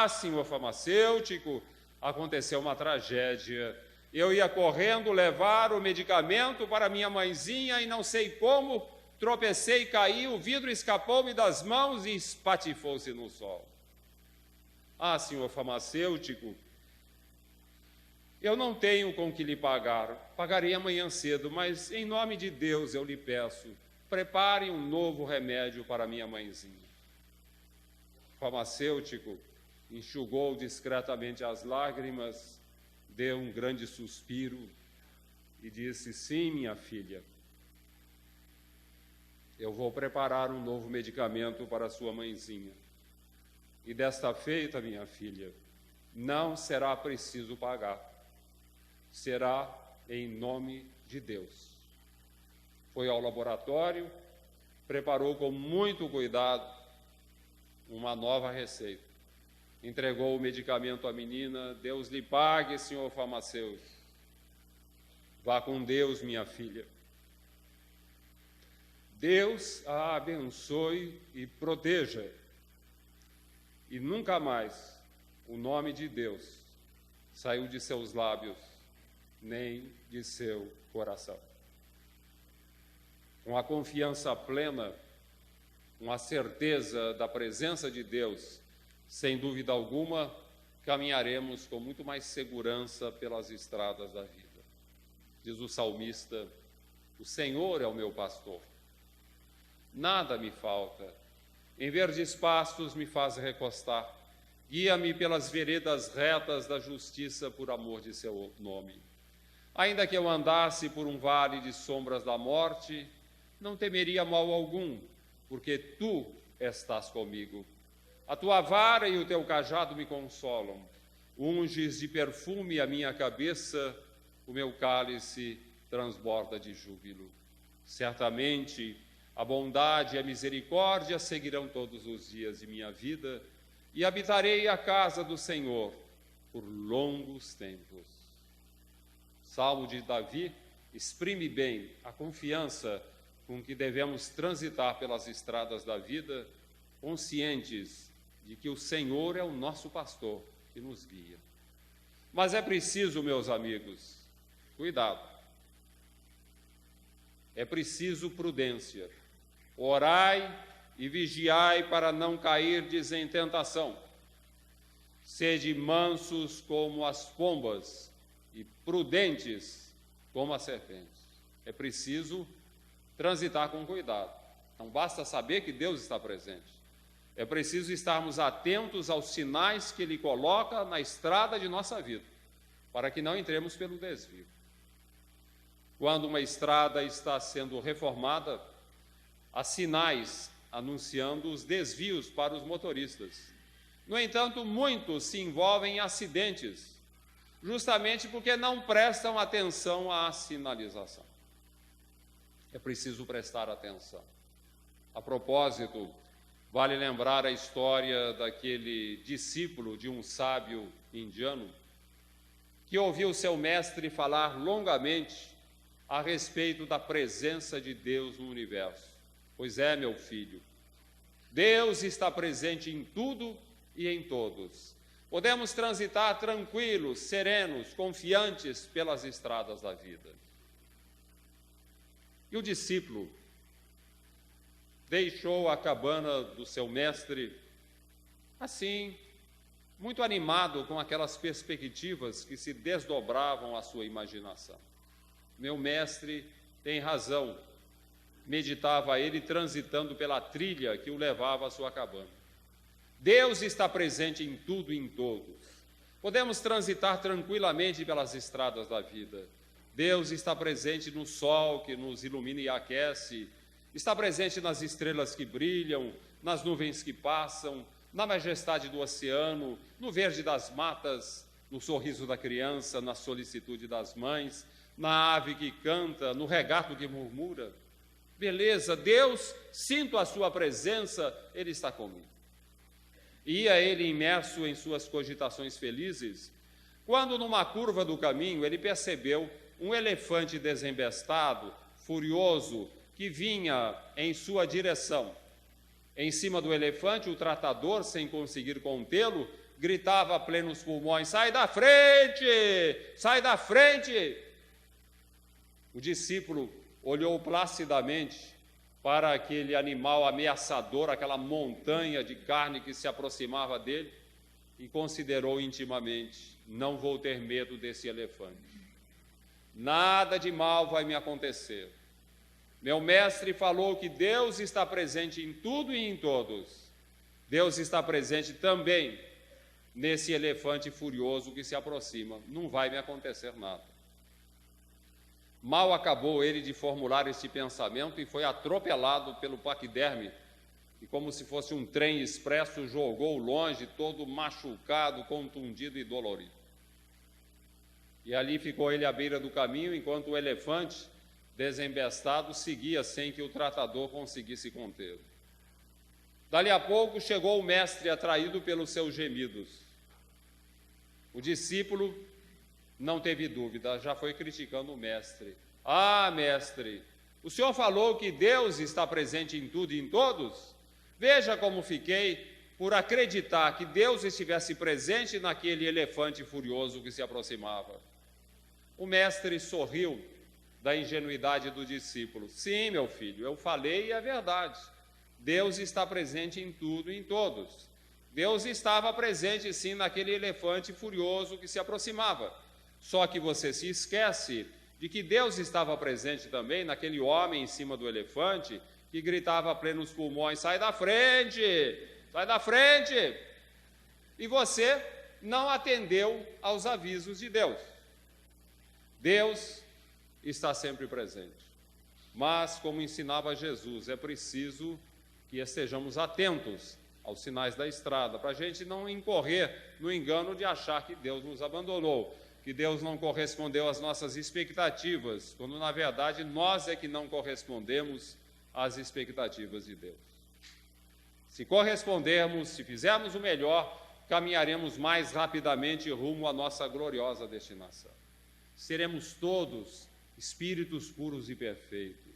Senhor farmacêutico, aconteceu uma tragédia. Eu ia correndo levar o medicamento para minha mãezinha e não sei como, tropecei e caí, o vidro escapou-me das mãos e espatifou-se no sol. Senhor farmacêutico, Eu não tenho com que lhe pagar, pagarei amanhã cedo, mas em nome de Deus eu lhe peço, prepare um novo remédio para minha mãezinha. O farmacêutico enxugou discretamente as lágrimas, deu um grande suspiro e disse: sim, minha filha, eu vou preparar um novo medicamento para sua mãezinha. E desta feita, minha filha, não será preciso pagar. Será em nome de Deus. Foi ao laboratório, preparou com muito cuidado uma nova receita. Entregou o medicamento à menina. Deus lhe pague, senhor farmacêutico. Vá com Deus, minha filha. Deus a abençoe e proteja. E nunca mais o nome de Deus saiu de seus lábios, nem de seu coração. Com a confiança plena, com a certeza da presença de Deus, sem dúvida alguma, caminharemos com muito mais segurança pelas estradas da vida. Diz o salmista: o Senhor é o meu pastor, nada me falta. Em verdes pastos me faz recostar, guia-me pelas veredas retas da justiça por amor de seu nome. Ainda que eu andasse por um vale de sombras da morte, não temeria mal algum, porque tu estás comigo. A tua vara e o teu cajado me consolam. Unges de perfume a minha cabeça, o meu cálice transborda de júbilo. Certamente a bondade e a misericórdia seguirão todos os dias de minha vida, e habitarei a casa do Senhor por longos tempos. Salmo de Davi exprime bem a confiança com que devemos transitar pelas estradas da vida, conscientes de que o Senhor é o nosso pastor que nos guia. Mas é preciso, meus amigos, cuidado. É preciso prudência. Orai e vigiai para não cairdes em tentação. Sede mansos como as pombas e prudentes como as serpentes. É preciso transitar com cuidado. Não basta saber que Deus está presente. É preciso estarmos atentos aos sinais que Ele coloca na estrada de nossa vida, para que não entremos pelo desvio. Quando uma estrada está sendo reformada, há sinais anunciando os desvios para os motoristas. No entanto, muitos se envolvem em acidentes, justamente porque não prestam atenção à sinalização. É preciso prestar atenção. A propósito, vale lembrar a história daquele discípulo de um sábio indiano que ouviu seu mestre falar longamente a respeito da presença de Deus no universo. Pois é, meu filho, Deus está presente em tudo e em todos. Podemos transitar tranquilos, serenos, confiantes pelas estradas da vida. E o discípulo deixou a cabana do seu mestre, assim, muito animado com aquelas perspectivas que se desdobravam à sua imaginação. Meu mestre tem razão, meditava ele transitando pela trilha que o levava à sua cabana. Deus está presente em tudo e em todos. Podemos transitar tranquilamente pelas estradas da vida. Deus está presente no sol que nos ilumina e aquece, está presente nas estrelas que brilham, nas nuvens que passam, na majestade do oceano, no verde das matas, no sorriso da criança, na solicitude das mães, na ave que canta, no regato que murmura. Beleza, Deus, sinto a sua presença, Ele está comigo. Ia ele imerso em suas cogitações felizes, quando numa curva do caminho ele percebeu um elefante desembestado, furioso, que vinha em sua direção. Em cima do elefante, o tratador, sem conseguir contê-lo, gritava a plenos pulmões: sai da frente! Sai da frente! O discípulo olhou placidamente para aquele animal ameaçador, aquela montanha de carne que se aproximava dele, e considerou intimamente: não vou ter medo desse elefante. Nada de mal vai me acontecer. Meu mestre falou que Deus está presente em tudo e em todos. Deus está presente também nesse elefante furioso que se aproxima. Não vai me acontecer nada. Mal acabou ele de formular este pensamento e foi atropelado pelo paquiderme, e como se fosse um trem expresso, jogou longe, todo machucado, contundido e dolorido. E ali ficou ele à beira do caminho, enquanto o elefante, desembestado, seguia sem que o tratador conseguisse contê-lo. Dali a pouco chegou o mestre, atraído pelos seus gemidos. O discípulo não teve dúvida, já foi criticando o mestre. Ah, mestre, o senhor falou que Deus está presente em tudo e em todos? Veja como fiquei por acreditar que Deus estivesse presente naquele elefante furioso que se aproximava. O mestre sorriu da ingenuidade do discípulo. Sim, meu filho, eu falei e é verdade. Deus está presente em tudo e em todos. Deus estava presente, sim, naquele elefante furioso que se aproximava. Só que você se esquece de que Deus estava presente também naquele homem em cima do elefante que gritava a plenos pulmões, sai da frente, sai da frente. E você não atendeu aos avisos de Deus. Deus está sempre presente. Mas, como ensinava Jesus, é preciso que estejamos atentos aos sinais da estrada, para a gente não incorrer no engano de achar que Deus nos abandonou, que Deus não correspondeu às nossas expectativas, quando, na verdade, nós é que não correspondemos às expectativas de Deus. Se correspondermos, se fizermos o melhor, caminharemos mais rapidamente rumo à nossa gloriosa destinação. Seremos todos espíritos puros e perfeitos.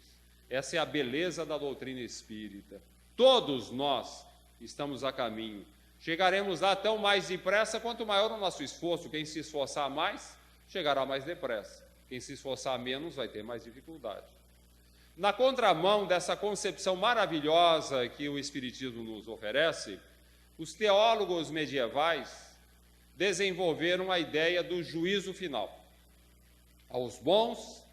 Essa é a beleza da doutrina espírita. Todos nós estamos a caminho. Chegaremos lá tão mais depressa quanto maior o nosso esforço. Quem se esforçar mais, chegará mais depressa. Quem se esforçar menos vai ter mais dificuldade. Na contramão dessa concepção maravilhosa que o Espiritismo nos oferece, os teólogos medievais desenvolveram a ideia do juízo final. Aos bons,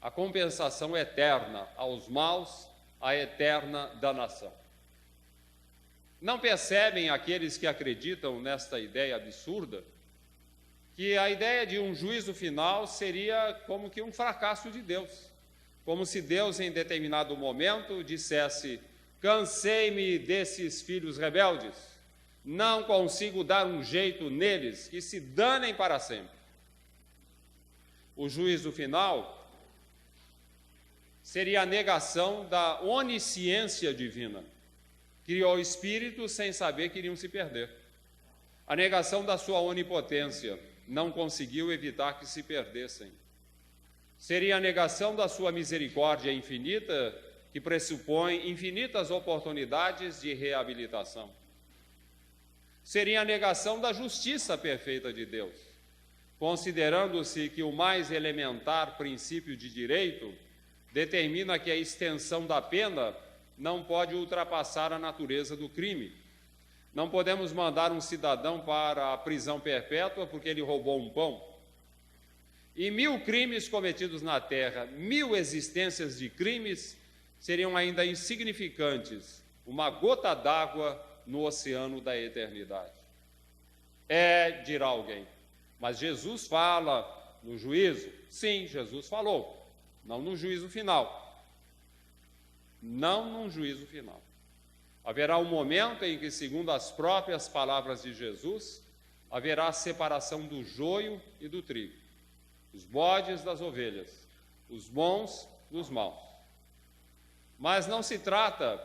a compensação eterna, aos maus, a eterna danação. Não percebem aqueles que acreditam nesta ideia absurda que a ideia de um juízo final seria como que um fracasso de Deus, como se Deus em determinado momento dissesse: cansei-me desses filhos rebeldes, não consigo dar um jeito neles, que se danem para sempre. O juízo final seria a negação da onisciência divina. Criou espíritos sem saber que iriam se perder. A negação da sua onipotência não conseguiu evitar que se perdessem. Seria a negação da sua misericórdia infinita, que pressupõe infinitas oportunidades de reabilitação. Seria a negação da justiça perfeita de Deus, considerando-se que o mais elementar princípio de direito determina que a extensão da pena não pode ultrapassar a natureza do crime. Não podemos mandar um cidadão para a prisão perpétua porque ele roubou um pão. E 1000 crimes cometidos na terra, 1000 existências de crimes seriam ainda insignificantes, uma gota d'água no oceano da eternidade. Dirá alguém, mas Jesus fala no juízo. Sim, Jesus falou, não no juízo final. Não num juízo final. Haverá um momento em que, segundo as próprias palavras de Jesus, haverá a separação do joio e do trigo, os bodes das ovelhas, os bons dos maus. Mas não se trata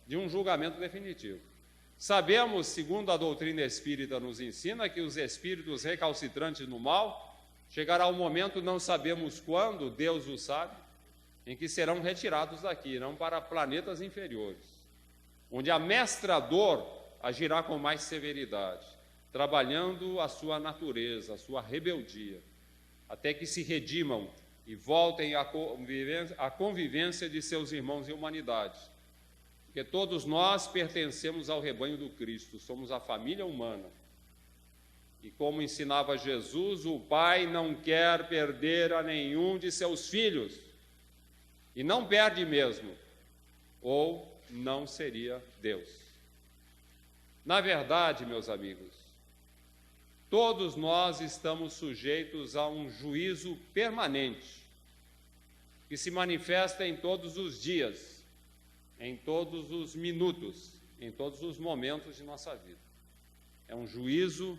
de um julgamento definitivo. Sabemos, segundo a doutrina espírita nos ensina, que os espíritos recalcitrantes no mal, chegará um momento, não sabemos quando, Deus o sabe, em que serão retirados daqui, irão para planetas inferiores, onde a mestra dor agirá com mais severidade, trabalhando a sua natureza, a sua rebeldia, até que se redimam e voltem à convivência de seus irmãos em humanidade. Porque todos nós pertencemos ao rebanho do Cristo, somos a família humana. E como ensinava Jesus, o Pai não quer perder a nenhum de seus filhos. E não perde mesmo, ou não seria Deus. Na verdade, meus amigos, todos nós estamos sujeitos a um juízo permanente, que se manifesta em todos os dias, em todos os minutos, em todos os momentos de nossa vida. É um juízo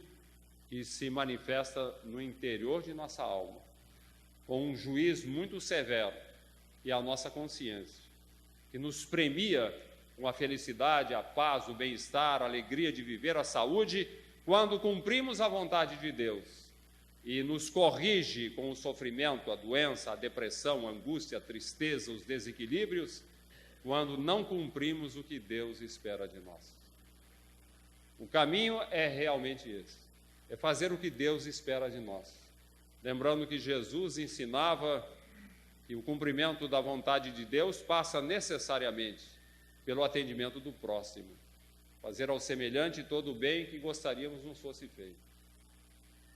que se manifesta no interior de nossa alma, com um juízo muito severo, e a nossa consciência, que nos premia com a felicidade, a paz, o bem-estar, a alegria de viver, a saúde, quando cumprimos a vontade de Deus, e nos corrige com o sofrimento, a doença, a depressão, a angústia, a tristeza, os desequilíbrios, quando não cumprimos o que Deus espera de nós. O caminho é realmente esse, é fazer o que Deus espera de nós. Lembrando que Jesus ensinava que o cumprimento da vontade de Deus passa necessariamente pelo atendimento do próximo, fazer ao semelhante todo o bem que gostaríamos nos fosse feito.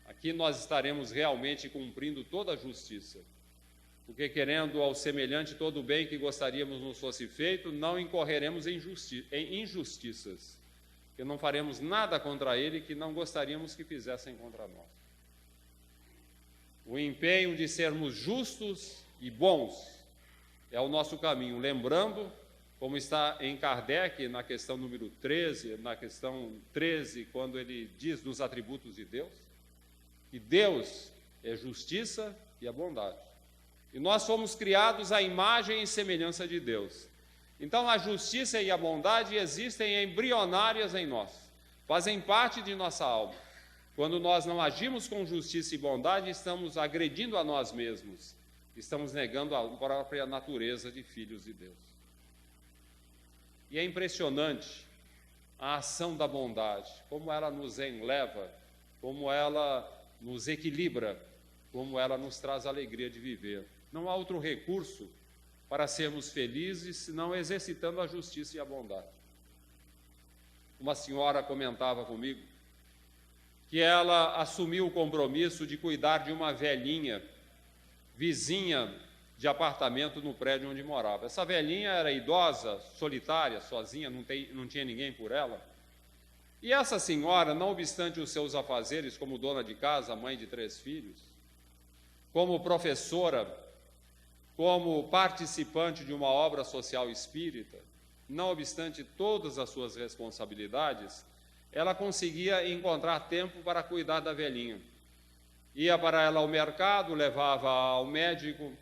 Aqui nós estaremos realmente cumprindo toda a justiça, porque querendo ao semelhante todo o bem que gostaríamos nos fosse feito, não incorreremos em injustiças, que não faremos nada contra ele que não gostaríamos que fizessem contra nós. O empenho de sermos justos e bons é o nosso caminho, lembrando, como está em Kardec, na questão número 13, na questão 13, quando ele diz dos atributos de Deus, que Deus é justiça e a bondade. E nós fomos criados à imagem e semelhança de Deus. Então a justiça e a bondade existem embrionárias em nós, fazem parte de nossa alma. Quando nós não agimos com justiça e bondade, estamos agredindo a nós mesmos, estamos negando a própria natureza de filhos de Deus. E é impressionante a ação da bondade, como ela nos enleva, como ela nos equilibra, como ela nos traz a alegria de viver. Não há outro recurso para sermos felizes senão exercitando a justiça e a bondade. Uma senhora comentava comigo que ela assumiu o compromisso de cuidar de uma velhinha, vizinha de apartamento no prédio onde morava. Essa velhinha era idosa, solitária, sozinha, não tinha ninguém por ela. E essa senhora, não obstante os seus afazeres como dona de casa, mãe de 3 filhos, como professora, como participante de uma obra social espírita, não obstante todas as suas responsabilidades, ela conseguia encontrar tempo para cuidar da velhinha. Ia para ela ao mercado, levava ao médico,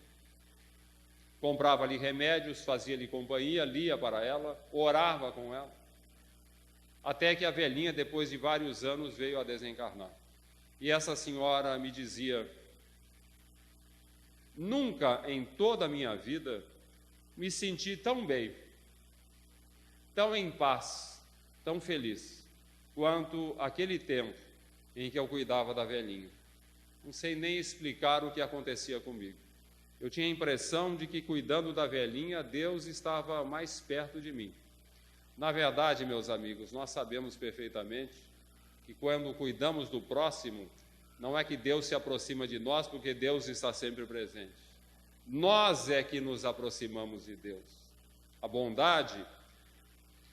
comprava-lhe remédios, fazia-lhe companhia, lia para ela, orava com ela, até que a velhinha, depois de vários anos, veio a desencarnar. E essa senhora me dizia: nunca em toda a minha vida me senti tão bem, tão em paz, tão feliz, quanto aquele tempo em que eu cuidava da velhinha. Não sei nem explicar o que acontecia comigo. Eu tinha a impressão de que, cuidando da velhinha, Deus estava mais perto de mim. Na verdade, meus amigos, nós sabemos perfeitamente que quando cuidamos do próximo, não é que Deus se aproxima de nós, porque Deus está sempre presente. Nós é que nos aproximamos de Deus. A bondade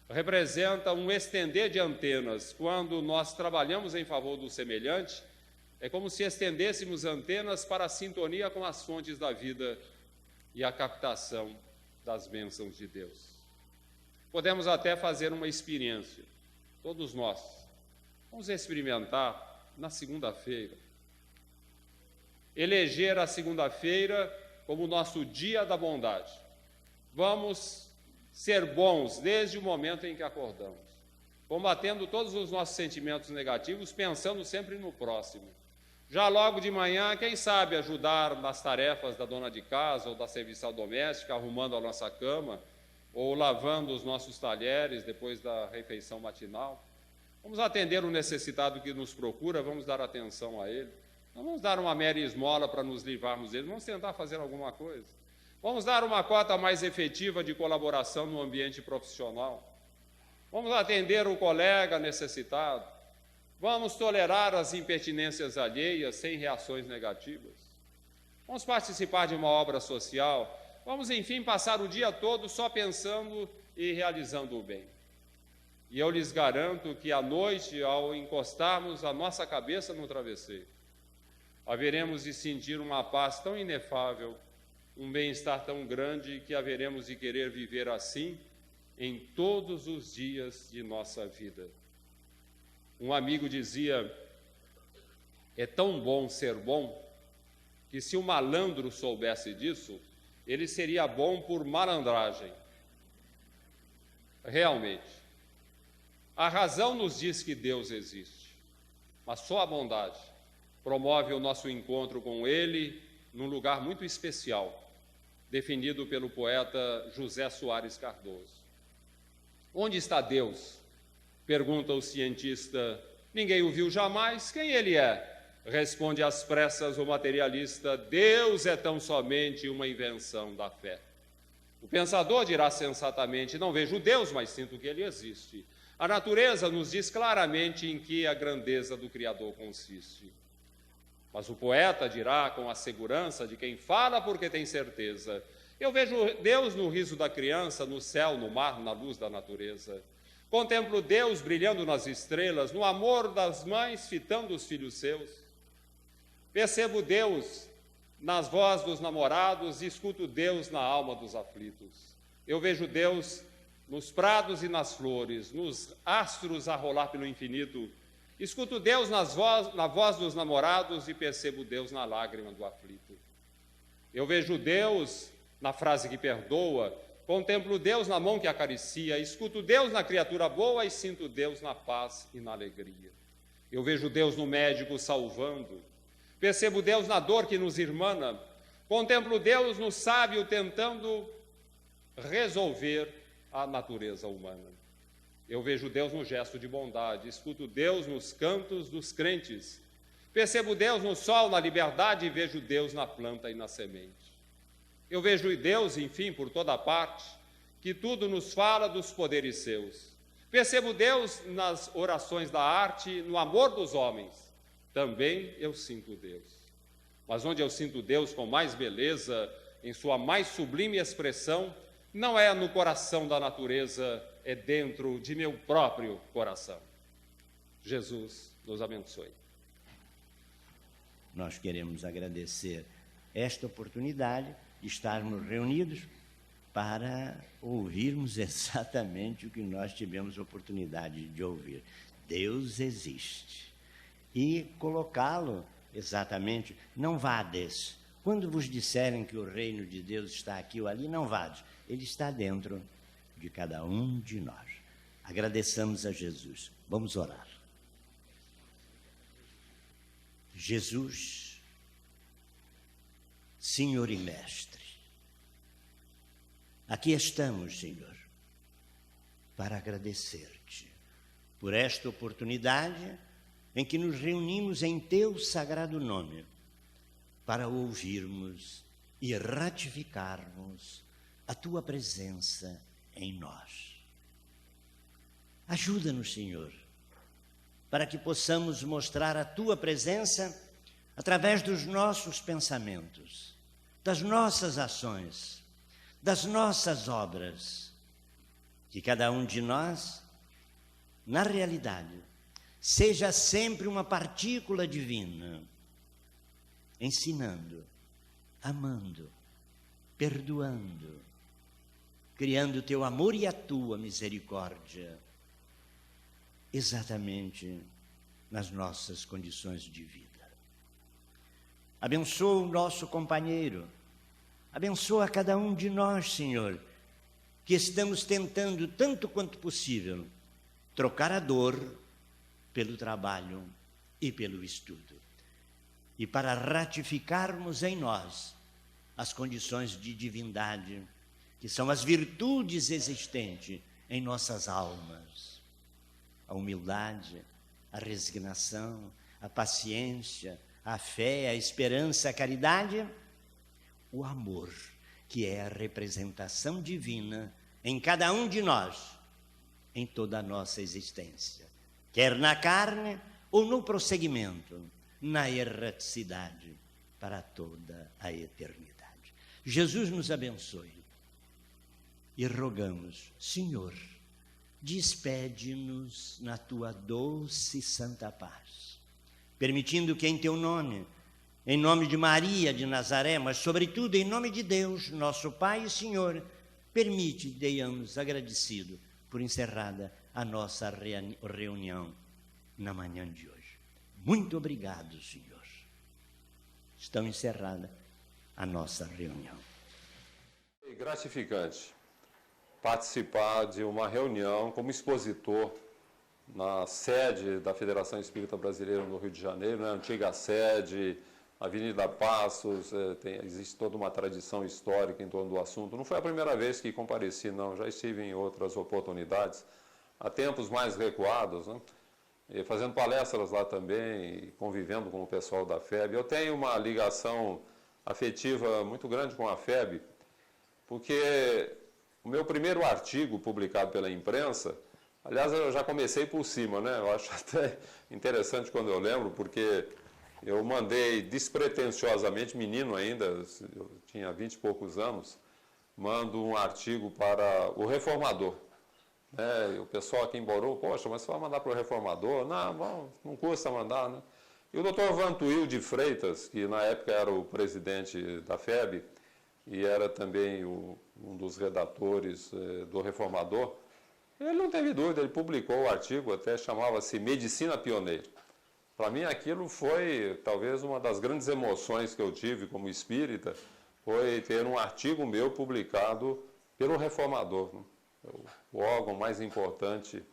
representa um estender de antenas. Quando nós trabalhamos em favor do semelhante, é como se estendêssemos antenas para a sintonia com as fontes da vida e a captação das bênçãos de Deus. Podemos até fazer uma experiência, todos nós. Vamos experimentar na segunda-feira. Eleger a segunda-feira como o nosso dia da bondade. Vamos ser bons desde o momento em que acordamos, combatendo todos os nossos sentimentos negativos, pensando sempre no próximo. Já logo de manhã, quem sabe ajudar nas tarefas da dona de casa ou da serviçal doméstica, arrumando a nossa cama, ou lavando os nossos talheres depois da refeição matinal. Vamos atender o necessitado que nos procura, vamos dar atenção a ele. Não vamos dar uma mera esmola para nos livrarmos dele, vamos tentar fazer alguma coisa. Vamos dar uma cota mais efetiva de colaboração no ambiente profissional. Vamos atender o colega necessitado. Vamos tolerar as impertinências alheias sem reações negativas? Vamos participar de uma obra social? Vamos, enfim, passar o dia todo só pensando e realizando o bem? E eu lhes garanto que à noite, ao encostarmos a nossa cabeça no travesseiro, haveremos de sentir uma paz tão inefável, um bem-estar tão grande, que haveremos de querer viver assim em todos os dias de nossa vida. Um amigo dizia: é tão bom ser bom, que se o malandro soubesse disso, ele seria bom por malandragem. Realmente, a razão nos diz que Deus existe, mas só a bondade promove o nosso encontro com Ele num lugar muito especial, definido pelo poeta José Soares Cardoso. Onde está Deus? Pergunta o cientista. Ninguém o viu jamais. Quem ele é? Responde às pressas o materialista: Deus é tão somente uma invenção da fé. O pensador dirá sensatamente: não vejo Deus, mas sinto que ele existe. A natureza nos diz claramente em que a grandeza do Criador consiste. Mas o poeta dirá com a segurança de quem fala porque tem certeza: eu vejo Deus no riso da criança, no céu, no mar, na luz da natureza. Contemplo Deus brilhando nas estrelas, no amor das mães fitando os filhos seus. Percebo Deus nas vozes dos namorados e escuto Deus na alma dos aflitos. Eu vejo Deus nos prados e nas flores, nos astros a rolar pelo infinito. Escuto Deus na voz dos namorados e percebo Deus na lágrima do aflito. Eu vejo Deus na frase que perdoa, contemplo Deus na mão que acaricia, escuto Deus na criatura boa e sinto Deus na paz e na alegria. Eu vejo Deus no médico salvando, percebo Deus na dor que nos irmana, contemplo Deus no sábio tentando resolver a natureza humana. Eu vejo Deus no gesto de bondade, escuto Deus nos cantos dos crentes, percebo Deus no sol, na liberdade, e vejo Deus na planta e na semente. Eu vejo Deus, enfim, por toda parte, que tudo nos fala dos poderes seus. Percebo Deus nas orações da arte, no amor dos homens. Também eu sinto Deus. Mas onde eu sinto Deus com mais beleza, em sua mais sublime expressão, não é no coração da natureza, é dentro de meu próprio coração. Jesus nos abençoe. Nós queremos agradecer esta oportunidade de estarmos reunidos para ouvirmos exatamente o que nós tivemos oportunidade de ouvir. Deus existe. E colocá-lo exatamente, não vades. Quando vos disserem que o reino de Deus está aqui ou ali, não vades. Ele está dentro de cada um de nós. Agradeçamos a Jesus. Vamos orar. Jesus, Senhor e Mestre, aqui estamos, Senhor, para agradecer-te por esta oportunidade em que nos reunimos em teu sagrado nome para ouvirmos e ratificarmos a tua presença em nós. Ajuda-nos, Senhor, para que possamos mostrar a tua presença através dos nossos pensamentos, das nossas ações, das nossas obras, que cada um de nós, na realidade, seja sempre uma partícula divina, ensinando, amando, perdoando, criando o teu amor e a tua misericórdia, exatamente nas nossas condições de vida. Abençoa o nosso companheiro, abençoa cada um de nós, Senhor, que estamos tentando, tanto quanto possível, trocar a dor pelo trabalho e pelo estudo. E para ratificarmos em nós as condições de divindade, que são as virtudes existentes em nossas almas. A humildade, a resignação, a paciência, a fé, a esperança, a caridade, o amor, que é a representação divina em cada um de nós, em toda a nossa existência, quer na carne ou no prosseguimento, na erraticidade para toda a eternidade. Jesus nos abençoe e rogamos, Senhor, despede-nos na tua doce e santa paz, permitindo que em teu nome, em nome de Maria de Nazaré, mas sobretudo em nome de Deus, nosso Pai e Senhor, permite, tenhamos agradecido por encerrada a nossa reunião na manhã de hoje. Muito obrigado, Senhor. Está encerrada a nossa reunião. É gratificante participar de uma reunião como expositor na sede da Federação Espírita Brasileira no Rio de Janeiro, né? Antiga sede, Avenida Passos, existe toda uma tradição histórica em torno do assunto. Não foi a primeira vez que compareci, não, já estive em outras oportunidades, há tempos mais recuados, né? E fazendo palestras lá também, e convivendo com o pessoal da FEB. Eu tenho uma ligação afetiva muito grande com a FEB, porque o meu primeiro artigo publicado pela imprensa, aliás, eu já comecei por cima, né? Eu acho até interessante quando eu lembro, porque eu mandei despretensiosamente, menino ainda, eu tinha 20 e poucos anos, mando um artigo para o Reformador. E o pessoal aqui em Bauru, poxa, mas você vai mandar para o Reformador? Não custa mandar, né? E o doutor Vantuil de Freitas, que na época era o presidente da FEB, e era também um dos redatores do Reformador, ele não teve dúvida, ele publicou o artigo, até chamava-se Medicina Pioneira. Para mim aquilo foi talvez uma das grandes emoções que eu tive como espírita, foi ter um artigo meu publicado pelo Reformador, né? O órgão mais importante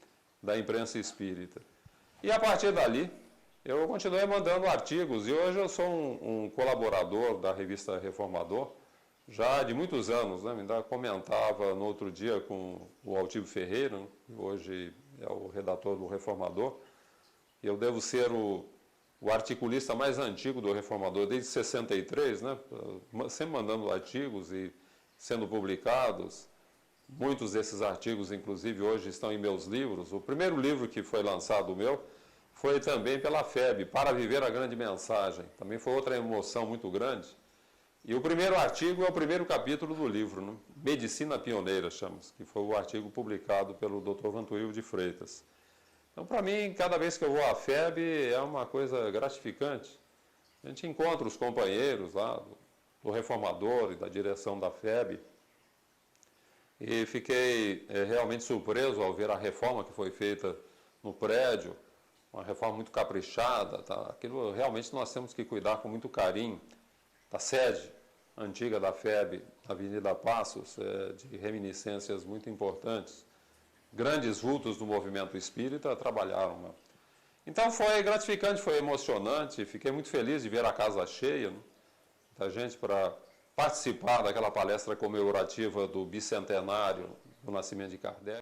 da imprensa espírita. E a partir dali, eu continuei mandando artigos, e hoje eu sou um colaborador da revista Reformador, já de muitos anos, né? Ainda comentava no outro dia com o Altivo Ferreira, né? Que hoje é o redator do Reformador, e eu devo ser o articulista mais antigo do Reformador desde 63, né? Sempre mandando artigos e sendo publicados. Muitos desses artigos, inclusive, hoje estão em meus livros. O primeiro livro que foi lançado meu foi também pela FEB, Para Viver a Grande Mensagem. Também foi outra emoção muito grande. E o primeiro artigo é o primeiro capítulo do livro, né? Medicina Pioneira, chama-se, que foi o artigo publicado pelo Dr. Vantuil de Freitas. Então, para mim, cada vez que eu vou à FEB, é uma coisa gratificante. A gente encontra os companheiros lá do Reformador e da direção da FEB, e fiquei realmente surpreso ao ver a reforma que foi feita no prédio, uma reforma muito caprichada, tá? Aquilo realmente nós temos que cuidar com muito carinho. Da sede antiga da FEB, na Avenida Passos, de reminiscências muito importantes. Grandes vultos do movimento espírita trabalharam, né? Então foi gratificante, foi emocionante, fiquei muito feliz de ver a casa cheia, né? Da gente para participar daquela palestra comemorativa do bicentenário do nascimento de Kardec.